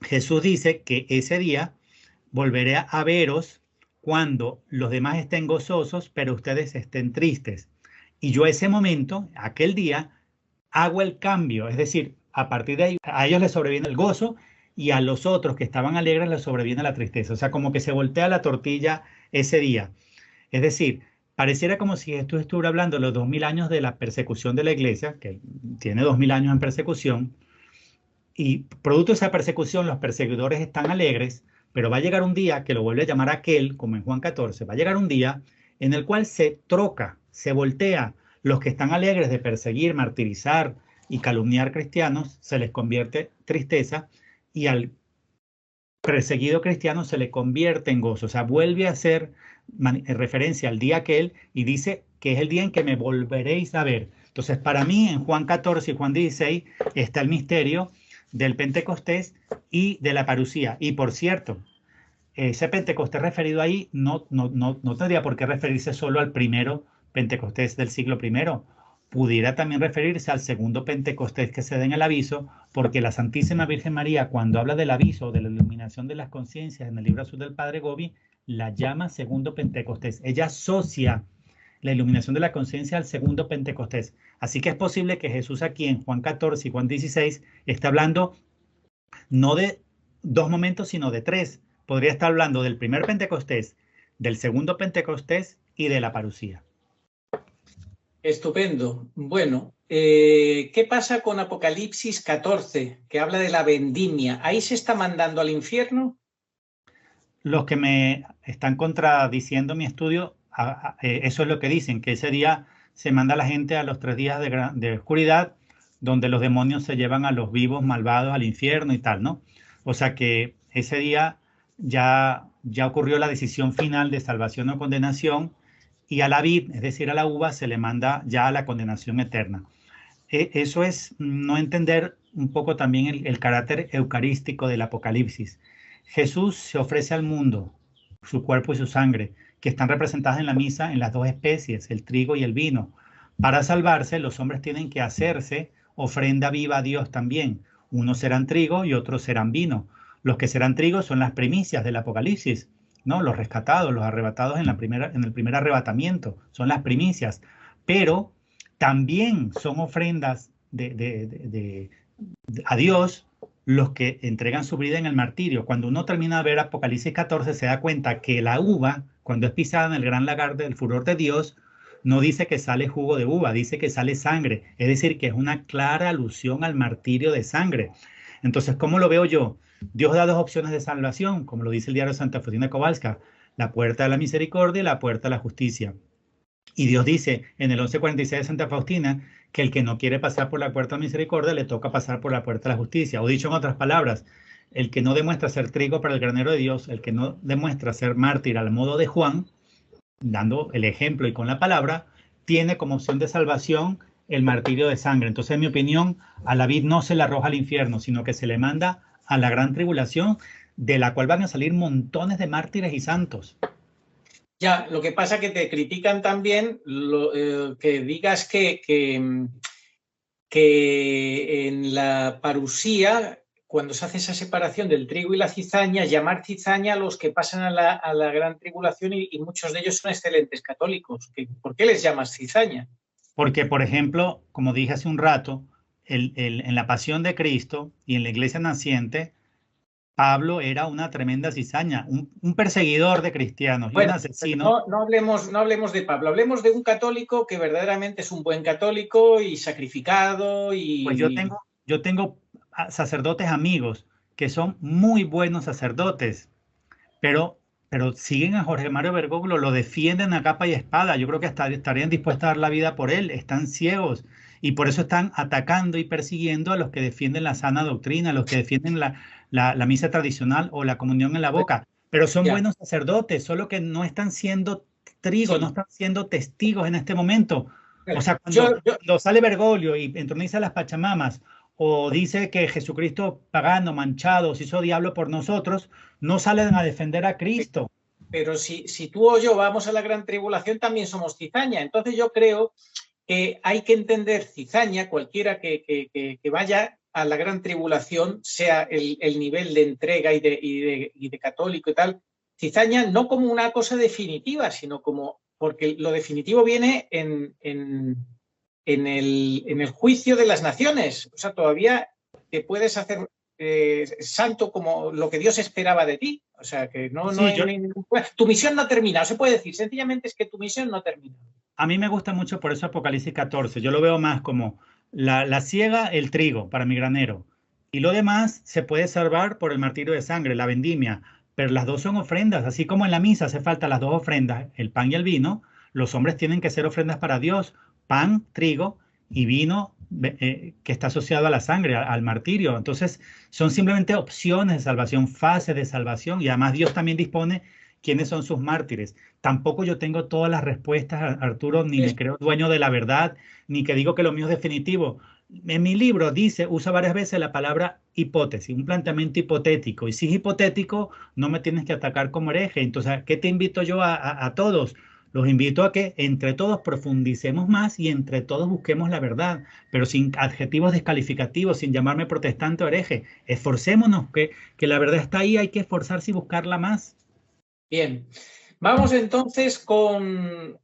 Jesús dice que ese día volveré a veros cuando los demás estén gozosos, pero ustedes estén tristes. Y yo ese momento, aquel día, hago el cambio. Es decir, a partir de ahí, a ellos les sobreviene el gozo y a los otros que estaban alegres les sobreviene la tristeza. O sea, como que se voltea la tortilla ese día. Es decir, pareciera como si esto estuviera hablando de los 2000 años de la persecución de la iglesia, que tiene 2000 años en persecución, y producto de esa persecución los perseguidores están alegres, pero va a llegar un día que lo vuelve a llamar aquel, como en Juan 14, va a llegar un día en el cual se troca, se voltea. Los que están alegres de perseguir, martirizar y calumniar cristianos, se les convierte tristeza, y al perseguido cristiano se le convierte en gozo. O sea, vuelve a hacer referencia al día aquel y dice que es el día en que me volveréis a ver. Entonces, para mí, en Juan 14 y Juan 16 está el misterio del Pentecostés y de la parucía. Y por cierto, ese Pentecostés referido ahí no tendría por qué referirse solo al primero Pentecostés del siglo I. Pudiera también referirse al segundo Pentecostés que se da en el aviso, porque la Santísima Virgen María, cuando habla del aviso, de la iluminación de las conciencias en el libro azul del Padre Gobi, la llama segundo Pentecostés. Ella asocia la iluminación de la conciencia al segundo Pentecostés. Así que es posible que Jesús aquí en Juan 14 y Juan 16 está hablando no de dos momentos, sino de tres. Podría estar hablando del primer Pentecostés, del segundo Pentecostés y de la parucía. Estupendo. Bueno, ¿qué pasa con Apocalipsis 14, que habla de la vendimia? ¿Ahí se está mandando al infierno? Los que me están contradiciendo mi estudio, eso es lo que dicen, que ese día se manda a la gente a los 3 días de oscuridad, donde los demonios se llevan a los vivos malvados al infierno y tal, ¿no? O sea que ese día ya ocurrió la decisión final de salvación o condenación, y a la vid, es decir, a la uva, se le manda ya a la condenación eterna. Eso es no entender un poco también el carácter eucarístico del Apocalipsis. Jesús se ofrece al mundo, su cuerpo y su sangre, que están representadas en la misa en las dos especies, el trigo y el vino. Para salvarse, los hombres tienen que hacerse ofrenda viva a Dios también. Unos serán trigo y otros serán vino. Los que serán trigo son las primicias del Apocalipsis, ¿no? Los rescatados, los arrebatados en el primer arrebatamiento, son las primicias. Pero También son ofrendas a Dios los que entregan su vida en el martirio. Cuando uno termina de ver Apocalipsis 14, se da cuenta que la uva, cuando es pisada en el gran lagar del furor de Dios, no dice que sale jugo de uva, dice que sale sangre. Es decir, que es una clara alusión al martirio de sangre. Entonces, ¿cómo lo veo yo? Dios da dos opciones de salvación, como lo dice el diario de Santa Faustina Kowalska: la puerta de la misericordia y la puerta de la justicia. Y Dios dice en el 1146 de Santa Faustina que el que no quiere pasar por la puerta de la misericordia le toca pasar por la puerta de la justicia. O dicho en otras palabras, el que no demuestra ser trigo para el granero de Dios, el que no demuestra ser mártir al modo de Juan, dando el ejemplo y con la palabra, tiene como opción de salvación el martirio de sangre. Entonces, en mi opinión, a la vid no se le arroja al infierno, sino que se le manda a la gran tribulación, de la cual van a salir montones de mártires y santos. Ya, lo que pasa es que te critican también que digas que en la parusía, cuando se hace esa separación del trigo y la cizaña, llamar cizaña a los que pasan a la gran tribulación, y muchos de ellos son excelentes católicos. ¿Por qué les llamas cizaña? Porque, por ejemplo, como dije hace un rato, en la pasión de Cristo y en la iglesia naciente, Pablo era una tremenda cizaña, un perseguidor de cristianos y un asesino. No hablemos de Pablo, hablemos de un católico que verdaderamente es un buen católico y sacrificado. Pues yo tengo sacerdotes amigos que son muy buenos sacerdotes, pero siguen a Jorge Mario Bergoglio, lo defienden a capa y espada. Yo creo que estarían dispuestos a dar la vida por él. Están ciegos y por eso están atacando y persiguiendo a los que defienden la sana doctrina, a los que defienden la misa tradicional o la comunión en la boca. Pero son buenos sacerdotes, solo que no están siendo trigo, no están siendo testigos en este momento. O sea, cuando sale Bergoglio y entroniza las Pachamamas, o dice que Jesucristo pagano, manchado, se hizo diablo por nosotros, no salen a defender a Cristo. Pero si tú o yo vamos a la gran tribulación, también somos cizaña. Entonces yo creo que hay que entender cizaña, cualquiera que vaya a la gran tribulación, sea el nivel de entrega y de católico y tal, cizaña no como una cosa definitiva, sino como, porque lo definitivo viene en el juicio de las naciones. O sea, todavía te puedes hacer santo como lo que Dios esperaba de ti. O sea, que tu misión no termina. Se puede decir, sencillamente es que tu misión no termina. A mí me gusta mucho por eso Apocalipsis 14. Yo lo veo más como la siega, el trigo para mi granero. Y lo demás se puede salvar por el martirio de sangre, la vendimia. Pero las dos son ofrendas. Así como en la misa hace falta las dos ofrendas, el pan y el vino, los hombres tienen que ser ofrendas para Dios. Pan, trigo, y vino que está asociado a la sangre, al martirio. Entonces, son simplemente opciones de salvación, fases de salvación, y además Dios también dispone quiénes son sus mártires. Tampoco yo tengo todas las respuestas, Arturo, ni me creo dueño de la verdad, ni que digo que lo mío es definitivo. En mi libro usa varias veces la palabra hipótesis, un planteamiento hipotético, y si es hipotético, no me tienes que atacar como hereje. Entonces, ¿qué te invito yo a todos? Los invito a que entre todos profundicemos más y entre todos busquemos la verdad, pero sin adjetivos descalificativos, sin llamarme protestante o hereje. Esforcémonos, que la verdad está ahí, hay que esforzarse y buscarla más. Bien, vamos entonces con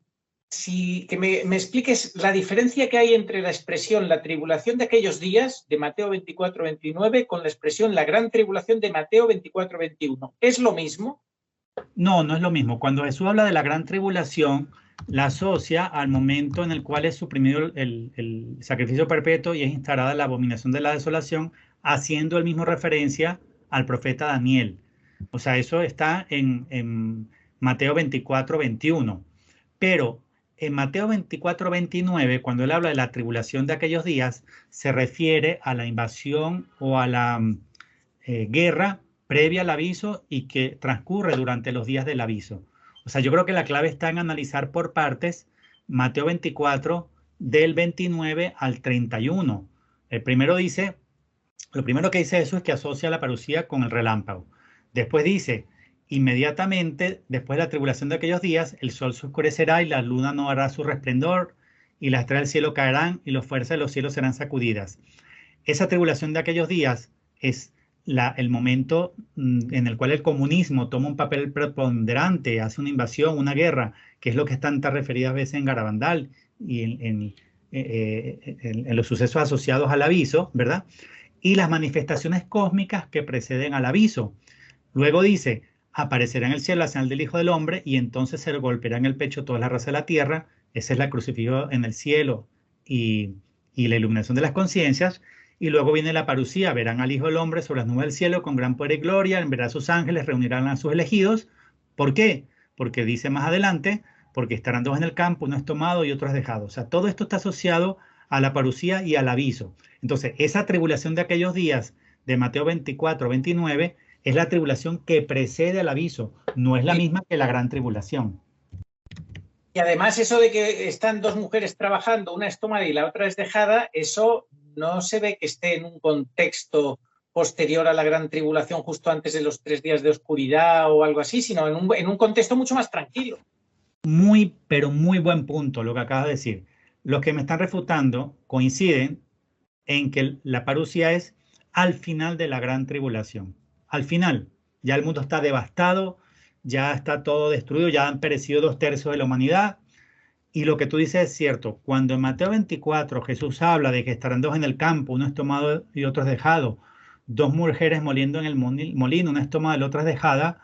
que me expliques la diferencia que hay entre la expresión la tribulación de aquellos días de Mateo 24-29 con la expresión la gran tribulación de Mateo 24-21. ¿Es lo mismo? No, no es lo mismo. Cuando Jesús habla de la gran tribulación, la asocia al momento en el cual es suprimido el sacrificio perpetuo y es instalada la abominación de la desolación, haciendo el mismo referencia al profeta Daniel. O sea, eso está en Mateo 24-21. Pero en Mateo 24-29, cuando él habla de la tribulación de aquellos días, se refiere a la invasión o a la guerra previa al aviso y que transcurre durante los días del aviso. O sea, yo creo que la clave está en analizar por partes Mateo 24 del 29 al 31. Lo primero que dice eso es que asocia la parucía con el relámpago. Después dice, inmediatamente después de la tribulación de aquellos días, el sol se oscurecerá y la luna no hará su resplendor y las estrellas del cielo caerán y las fuerzas de los cielos serán sacudidas. Esa tribulación de aquellos días es el momento en el cual el comunismo toma un papel preponderante, hace una invasión, una guerra, que es lo que están tan referidas veces en Garabandal y en los sucesos asociados al aviso, ¿verdad? Y las manifestaciones cósmicas que preceden al aviso. Luego dice, aparecerá en el cielo la señal del Hijo del Hombre y entonces se golpeará en el pecho toda la raza de la tierra. Esa es la crucifixión en el cielo y la iluminación de las conciencias. Y luego viene la parucía, verán al Hijo del Hombre sobre las nubes del cielo con gran poder y gloria, enviará a sus ángeles, reunirán a sus elegidos. ¿Por qué? Porque dice más adelante, porque estarán dos en el campo, uno es tomado y otro es dejado. O sea, todo esto está asociado a la parucía y al aviso. Entonces, esa tribulación de aquellos días de Mateo 24, 29, es la tribulación que precede al aviso, no es la misma que la gran tribulación. Y además eso de que están dos mujeres trabajando, una es tomada y la otra es dejada, eso no se ve que esté en un contexto posterior a la gran tribulación, justo antes de los 3 días de oscuridad o algo así, sino en un contexto mucho más tranquilo. Muy, pero muy buen punto lo que acabas de decir. Los que me están refutando coinciden en que la parucía es al final de la gran tribulación. Al final, ya el mundo está devastado, ya está todo destruido, ya han perecido 2/3 de la humanidad. Y lo que tú dices es cierto. Cuando en Mateo 24 Jesús habla de que estarán dos en el campo, uno es tomado y otro es dejado, dos mujeres moliendo en el molino, una es tomada y la otra es dejada,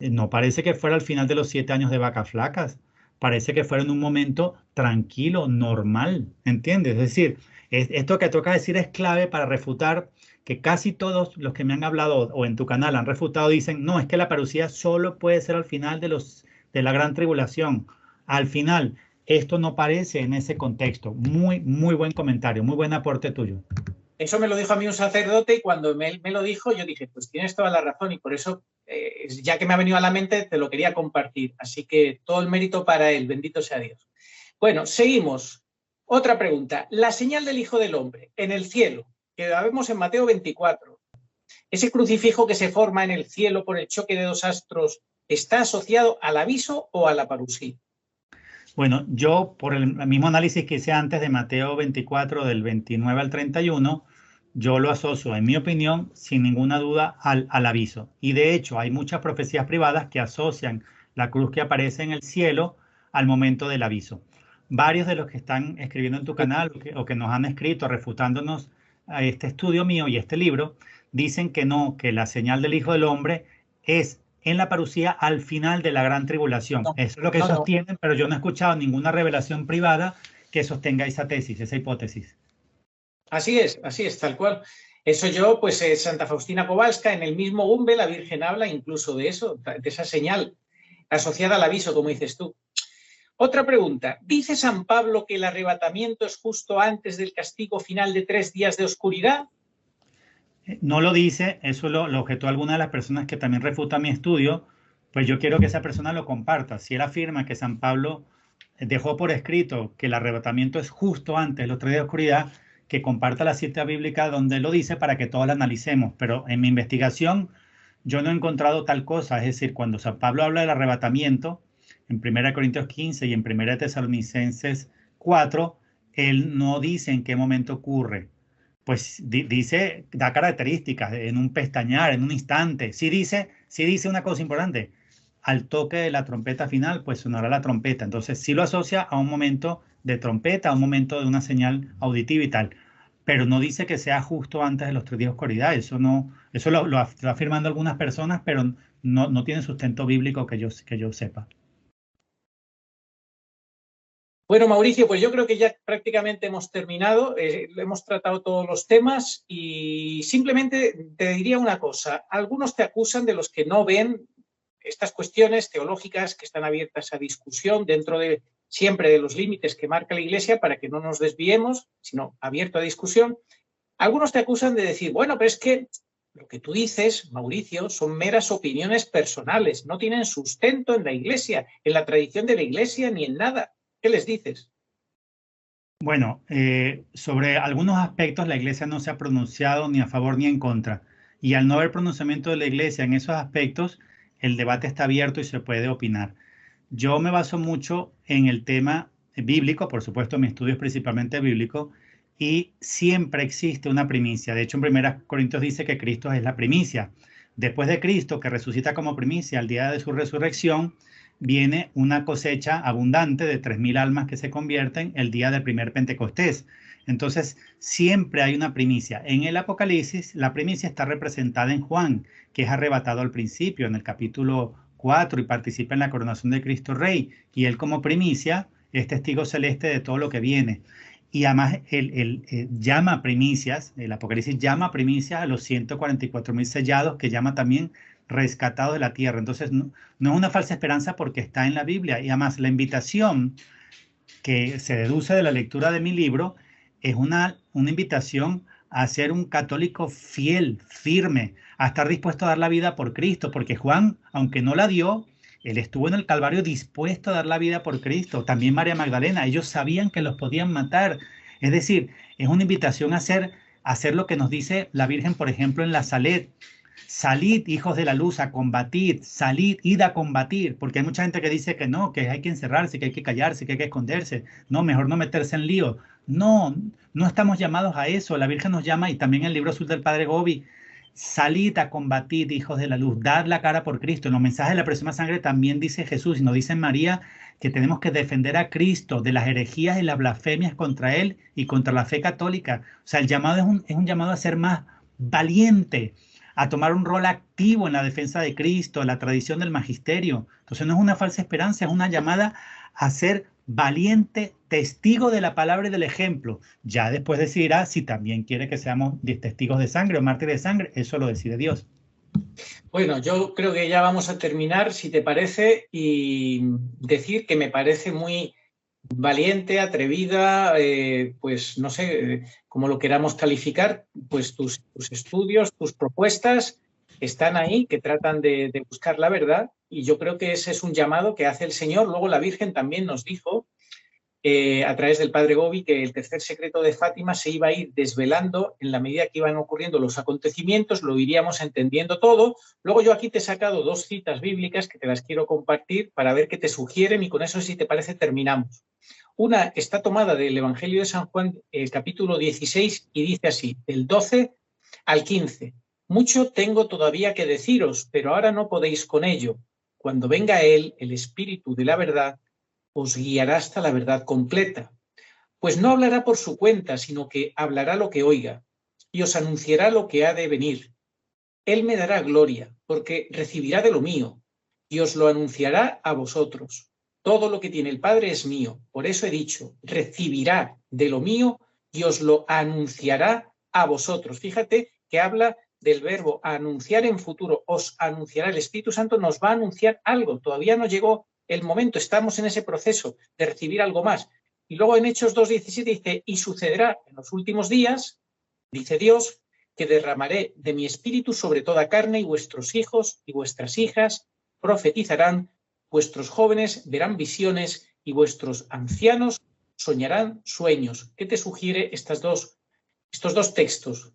no parece que fuera al final de los 7 años de vacas flacas. Parece que fuera en un momento tranquilo, normal, ¿entiendes? Es decir, esto que toca decir es clave para refutar que casi todos los que me han hablado o en tu canal han refutado dicen, no, es que la parucía solo puede ser al final de la gran tribulación. Al final, esto no parece en ese contexto. Muy, muy buen comentario, muy buen aporte tuyo. Eso me lo dijo a mí un sacerdote y cuando me lo dijo yo dije, pues tienes toda la razón y por eso, ya que me ha venido a la mente, te lo quería compartir. Así que todo el mérito para él, bendito sea Dios. Bueno, seguimos. Otra pregunta. La señal del Hijo del Hombre en el cielo, que la vemos en Mateo 24. ¿Ese crucifijo que se forma en el cielo por el choque de dos astros está asociado al aviso o a la parusía? Bueno, yo por el mismo análisis que hice antes de Mateo 24, del 29 al 31, yo lo asocio, en mi opinión, sin ninguna duda, al aviso. Y de hecho, hay muchas profecías privadas que asocian la cruz que aparece en el cielo al momento del aviso. Varios de los que están escribiendo en tu canal o que nos han escrito refutándonos a este estudio mío y este libro, dicen que no, que la señal del Hijo del Hombre es en la parucía al final de la gran tribulación. No, eso es lo que sostienen, pero yo no he escuchado ninguna revelación privada que sostenga esa tesis, esa hipótesis. Así es, tal cual. Eso yo, pues Santa Faustina Kowalska, en el mismo Umbe, la Virgen habla incluso de eso, de esa señal asociada al aviso, como dices tú. Otra pregunta. ¿Dice San Pablo que el arrebatamiento es justo antes del castigo final de 3 días de oscuridad? No lo dice, eso lo objetó alguna de las personas que también refuta mi estudio, pues yo quiero que esa persona lo comparta. Si él afirma que San Pablo dejó por escrito que el arrebatamiento es justo antes de los 3 días de oscuridad, que comparta la cita bíblica donde lo dice para que todos la analicemos. Pero en mi investigación yo no he encontrado tal cosa. Es decir, cuando San Pablo habla del arrebatamiento, en 1 Corintios 15 y en 1 Tesalonicenses 4, él no dice en qué momento ocurre. Pues dice, da características en un pestañear, en un instante. Sí dice una cosa importante. Al toque de la trompeta final, pues sonará la trompeta. Entonces sí lo asocia a un momento de trompeta, a un momento de una señal auditiva y tal. Pero no dice que sea justo antes de los 3 días de oscuridad. Eso lo afirmando algunas personas, pero no tiene sustento bíblico que yo sepa. Bueno, Mauricio, pues yo creo que ya prácticamente hemos terminado, hemos tratado todos los temas y simplemente te diría una cosa. Algunos te acusan de los que no ven estas cuestiones teológicas que están abiertas a discusión dentro de siempre de los límites que marca la Iglesia para que no nos desviemos, sino abierto a discusión. Algunos te acusan de decir, bueno, pero es que lo que tú dices, Mauricio, son meras opiniones personales, no tienen sustento en la Iglesia, en la tradición de la Iglesia ni en nada. ¿Qué les dices? Bueno, sobre algunos aspectos la Iglesia no se ha pronunciado ni a favor ni en contra. Y al no haber pronunciamiento de la Iglesia en esos aspectos, el debate está abierto y se puede opinar. Yo me baso mucho en el tema bíblico, por supuesto mi estudio es principalmente bíblico, y siempre existe una primicia. De hecho, en 1 Corintios dice que Cristo es la primicia. Después de Cristo, que resucita como primicia al día de su resurrección, viene una cosecha abundante de 3.000 almas que se convierten el día del primer Pentecostés. Entonces, siempre hay una primicia. En el Apocalipsis, la primicia está representada en Juan, que es arrebatado al principio, en el capítulo 4, y participa en la coronación de Cristo Rey. Y él, como primicia, es testigo celeste de todo lo que viene. Y además, él llama primicias, el Apocalipsis llama primicias a los 144.000 sellados, que llama también rescatados de la tierra. Entonces, no es una falsa esperanza porque está en la Biblia. Y además, la invitación que se deduce de la lectura de mi libro es una invitación a ser un católico fiel, firme, a estar dispuesto a dar la vida por Cristo, porque Juan, aunque no la dio, él estuvo en el Calvario dispuesto a dar la vida por Cristo. También María Magdalena, ellos sabían que los podían matar. Es decir, es una invitación a hacer lo que nos dice la Virgen, por ejemplo, en la Salet. Salid, hijos de la luz, a combatir, salid, id a combatir, porque hay mucha gente que dice que no, que hay que encerrarse, que hay que callarse, que hay que esconderse, no, mejor no meterse en lío. No, no estamos llamados a eso, la Virgen nos llama, y también el libro azul del Padre Gobi, salid a combatir, hijos de la luz, dad la cara por Cristo. En los mensajes de la próxima sangre también dice Jesús, y nos dice María, que tenemos que defender a Cristo de las herejías y las blasfemias contra Él y contra la fe católica. O sea, el llamado es un llamado a ser más valiente, a tomar un rol activo en la defensa de Cristo, en la tradición del magisterio. Entonces no es una falsa esperanza, es una llamada a ser valiente, testigo de la palabra y del ejemplo. Ya después decidirá si también quiere que seamos testigos de sangre o mártires de sangre, eso lo decide Dios. Bueno, yo creo que ya vamos a terminar, si te parece, y decir que me parece muy valiente, atrevida, pues no sé cómo lo queramos calificar, pues tus estudios, tus propuestas están ahí, que tratan de buscar la verdad, y yo creo que ese es un llamado que hace el Señor. Luego la Virgen también nos dijo, a través del Padre Gobi, que el tercer secreto de Fátima se iba a ir desvelando en la medida que iban ocurriendo los acontecimientos, lo iríamos entendiendo todo. Luego yo aquí te he sacado 2 citas bíblicas que te las quiero compartir para ver qué te sugieren, y con eso, si te parece, terminamos. Una está tomada del Evangelio de San Juan, el capítulo 16, y dice así, del 12 al 15. Mucho tengo todavía que deciros, pero ahora no podéis con ello. Cuando venga Él, el Espíritu de la verdad, os guiará hasta la verdad completa. Pues no hablará por su cuenta, sino que hablará lo que oiga, y os anunciará lo que ha de venir. Él me dará gloria, porque recibirá de lo mío, y os lo anunciará a vosotros. Todo lo que tiene el Padre es mío. Por eso he dicho, recibirá de lo mío y os lo anunciará a vosotros. Fíjate que habla del verbo anunciar en futuro. Os anunciará. El Espíritu Santo, nos va a anunciar algo. Todavía no llegó el momento. Estamos en ese proceso de recibir algo más. Y luego en Hechos 2:17 dice, y sucederá en los últimos días, dice Dios, que derramaré de mi espíritu sobre toda carne, y vuestros hijos y vuestras hijas profetizarán, vuestros jóvenes verán visiones y vuestros ancianos soñarán sueños. ¿Qué te sugiere estos dos textos?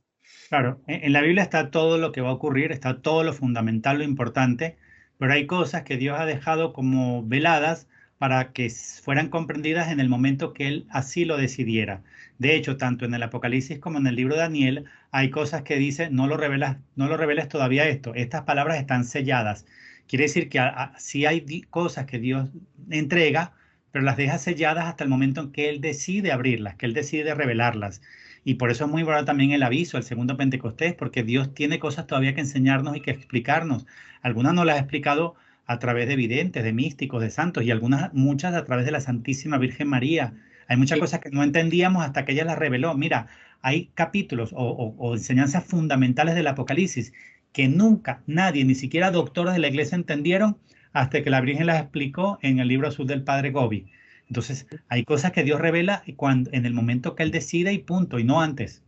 Claro, en la Biblia está todo lo que va a ocurrir, está todo lo fundamental, lo importante, pero hay cosas que Dios ha dejado como veladas para que fueran comprendidas en el momento que Él así lo decidiera. De hecho, tanto en el Apocalipsis como en el libro de Daniel, hay cosas que dice, no lo reveles todavía esto, estas palabras están selladas. Quiere decir que sí hay cosas que Dios entrega, pero las deja selladas hasta el momento en que Él decide abrirlas, que Él decide revelarlas. Y por eso es muy importante también el aviso, el segundo Pentecostés, porque Dios tiene cosas todavía que enseñarnos y que explicarnos. Algunas nos las ha explicado a través de videntes, de místicos, de santos, y muchas a través de la Santísima Virgen María. Hay muchas cosas que no entendíamos hasta que ella las reveló. Mira, hay capítulos o enseñanzas fundamentales del Apocalipsis que nunca nadie, ni siquiera doctores de la iglesia, entendieron hasta que la Virgen las explicó en el libro azul del Padre Gobi. Entonces, hay cosas que Dios revela en el momento que Él decide y punto, y no antes.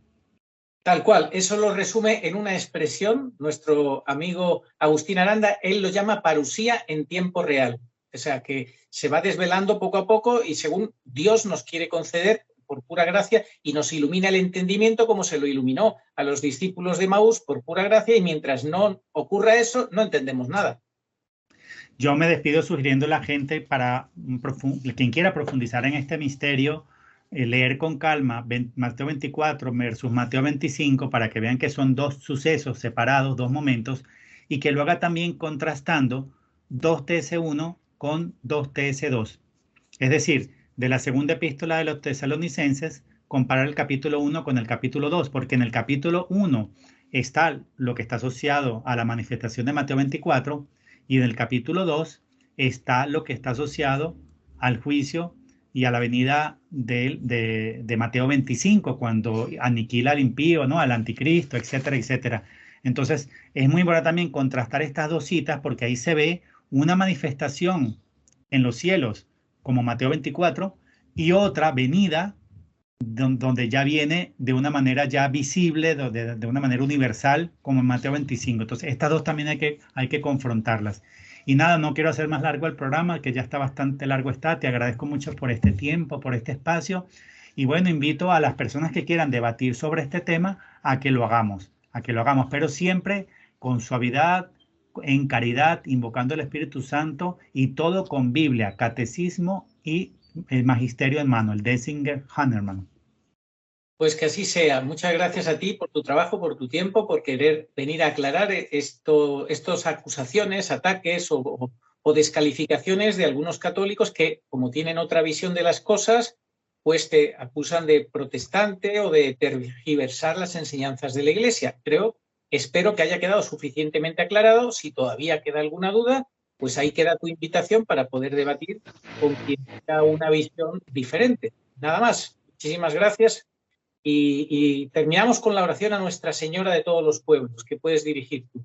Tal cual, eso lo resume en una expresión nuestro amigo Agustín Aranda, él lo llama parusía en tiempo real. O sea, que se va desvelando poco a poco y según Dios nos quiere conceder por pura gracia y nos ilumina el entendimiento como se lo iluminó a los discípulos de Maús por pura gracia, y mientras no ocurra eso, no entendemos nada. Yo me despido sugiriendo a la gente, para quien quiera profundizar en este misterio, leer con calma Mateo 24 versus Mateo 25 para que vean que son 2 sucesos separados, 2 momentos, y que lo haga también contrastando 2 TS1 con 2TS2. Es decir, de la segunda epístola de los tesalonicenses, comparar el capítulo 1 con el capítulo 2, porque en el capítulo 1 está lo que está asociado a la manifestación de Mateo 24, y en el capítulo 2 está lo que está asociado al juicio y a la venida de Mateo 25, cuando aniquila al impío, ¿no? Al anticristo, etcétera, etcétera. Entonces, es muy bueno también contrastar estas dos citas, porque ahí se ve una manifestación en los cielos, como Mateo 24, y otra venida donde ya viene de una manera ya visible, de una manera universal, como en Mateo 25. Entonces, estas dos también hay que confrontarlas. Y nada, no quiero hacer más largo el programa, que ya está bastante largo está. Te agradezco mucho por este tiempo, por este espacio. Y bueno, invito a las personas que quieran debatir sobre este tema a que lo hagamos, pero siempre con suavidad, en caridad, invocando el Espíritu Santo, y todo con Biblia, catecismo y el magisterio en mano, el Denzinger Hahnemann. Pues que así sea. Muchas gracias a ti por tu trabajo, por tu tiempo, por querer venir a aclarar estas acusaciones, ataques o descalificaciones de algunos católicos que, como tienen otra visión de las cosas, pues te acusan de protestante o de tergiversar las enseñanzas de la Iglesia. Espero que haya quedado suficientemente aclarado. Si todavía queda alguna duda, pues ahí queda tu invitación para poder debatir con quien tenga una visión diferente. Nada más. Muchísimas gracias. Y terminamos con la oración a Nuestra Señora de todos los pueblos, que puedes dirigir tú.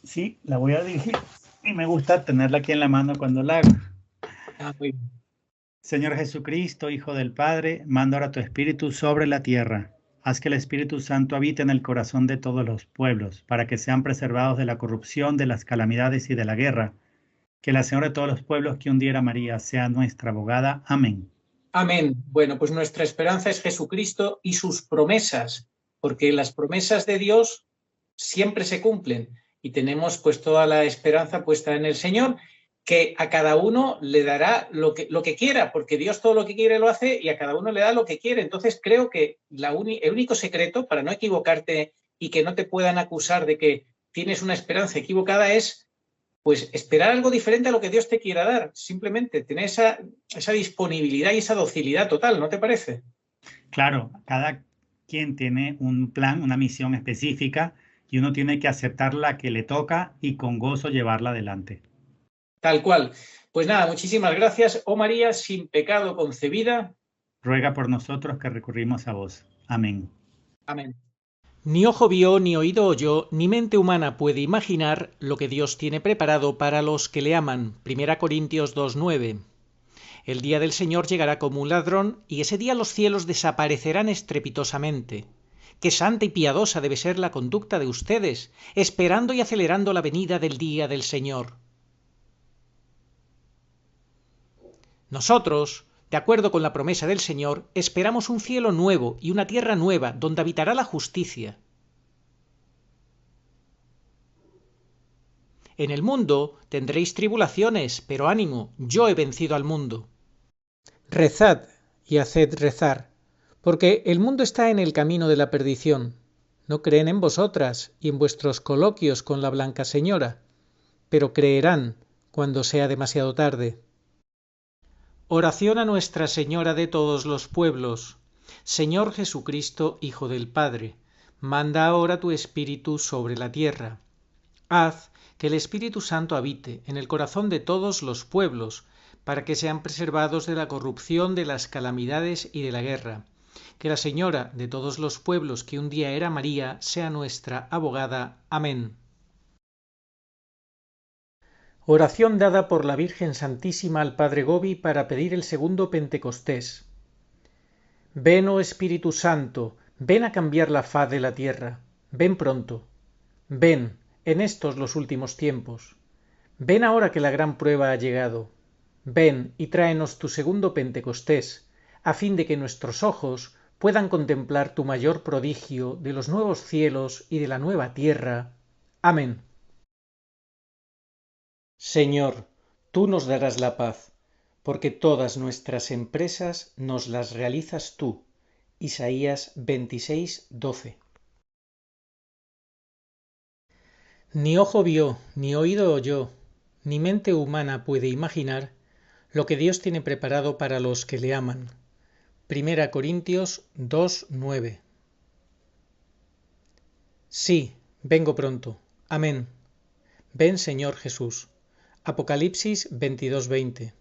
Sí, la voy a dirigir y me gusta tenerla aquí en la mano cuando la hago. Muy bien. Señor Jesucristo, Hijo del Padre, manda ahora tu Espíritu sobre la tierra. Haz que el Espíritu Santo habite en el corazón de todos los pueblos, para que sean preservados de la corrupción, de las calamidades y de la guerra. Que la Señora de todos los pueblos que un día era María sea nuestra abogada. Amén. Amén. Bueno, pues nuestra esperanza es Jesucristo y sus promesas, porque las promesas de Dios siempre se cumplen y tenemos pues toda la esperanza puesta en el Señor, que a cada uno le dará lo que quiera, porque Dios todo lo que quiere lo hace y a cada uno le da lo que quiere. Entonces creo que el único secreto para no equivocarte y que no te puedan acusar de que tienes una esperanza equivocada es pues esperar algo diferente a lo que Dios te quiera dar. Simplemente tener esa disponibilidad y esa docilidad total, ¿no te parece? Claro, cada quien tiene un plan, una misión específica, y uno tiene que aceptar la que le toca y con gozo llevarla adelante. Tal cual. Pues nada, muchísimas gracias. Oh María, sin pecado concebida. Ruega por nosotros que recurrimos a vos. Amén. Amén. Ni ojo vio, ni oído oyó, ni mente humana puede imaginar lo que Dios tiene preparado para los que le aman. 1 Corintios 2:9. El día del Señor llegará como un ladrón, y ese día los cielos desaparecerán estrepitosamente. Qué santa y piadosa debe ser la conducta de ustedes, esperando y acelerando la venida del día del Señor. Nosotros, de acuerdo con la promesa del Señor, esperamos un cielo nuevo y una tierra nueva donde habitará la justicia. En el mundo tendréis tribulaciones, pero ánimo, yo he vencido al mundo. Rezad y haced rezar, porque el mundo está en el camino de la perdición. No creen en vosotras y en vuestros coloquios con la Blanca Señora, pero creerán cuando sea demasiado tarde. Oración a Nuestra Señora de todos los pueblos. Señor Jesucristo, Hijo del Padre, manda ahora tu Espíritu sobre la tierra. Haz que el Espíritu Santo habite en el corazón de todos los pueblos, para que sean preservados de la corrupción, de las calamidades y de la guerra. Que la Señora de todos los pueblos que un día era María sea nuestra abogada. Amén. Oración dada por la Virgen Santísima al Padre Gobi para pedir el segundo Pentecostés. Ven, oh Espíritu Santo, ven a cambiar la faz de la tierra. Ven pronto. Ven, en estos los últimos tiempos. Ven ahora que la gran prueba ha llegado. Ven y tráenos tu segundo Pentecostés, a fin de que nuestros ojos puedan contemplar tu mayor prodigio de los nuevos cielos y de la nueva tierra. Amén. Señor, tú nos darás la paz, porque todas nuestras empresas nos las realizas tú. Isaías 26:12. Ni ojo vio, ni oído oyó, ni mente humana puede imaginar lo que Dios tiene preparado para los que le aman. 1 Corintios 2:9. Sí, vengo pronto. Amén. Ven, Señor Jesús. Apocalipsis 22:20.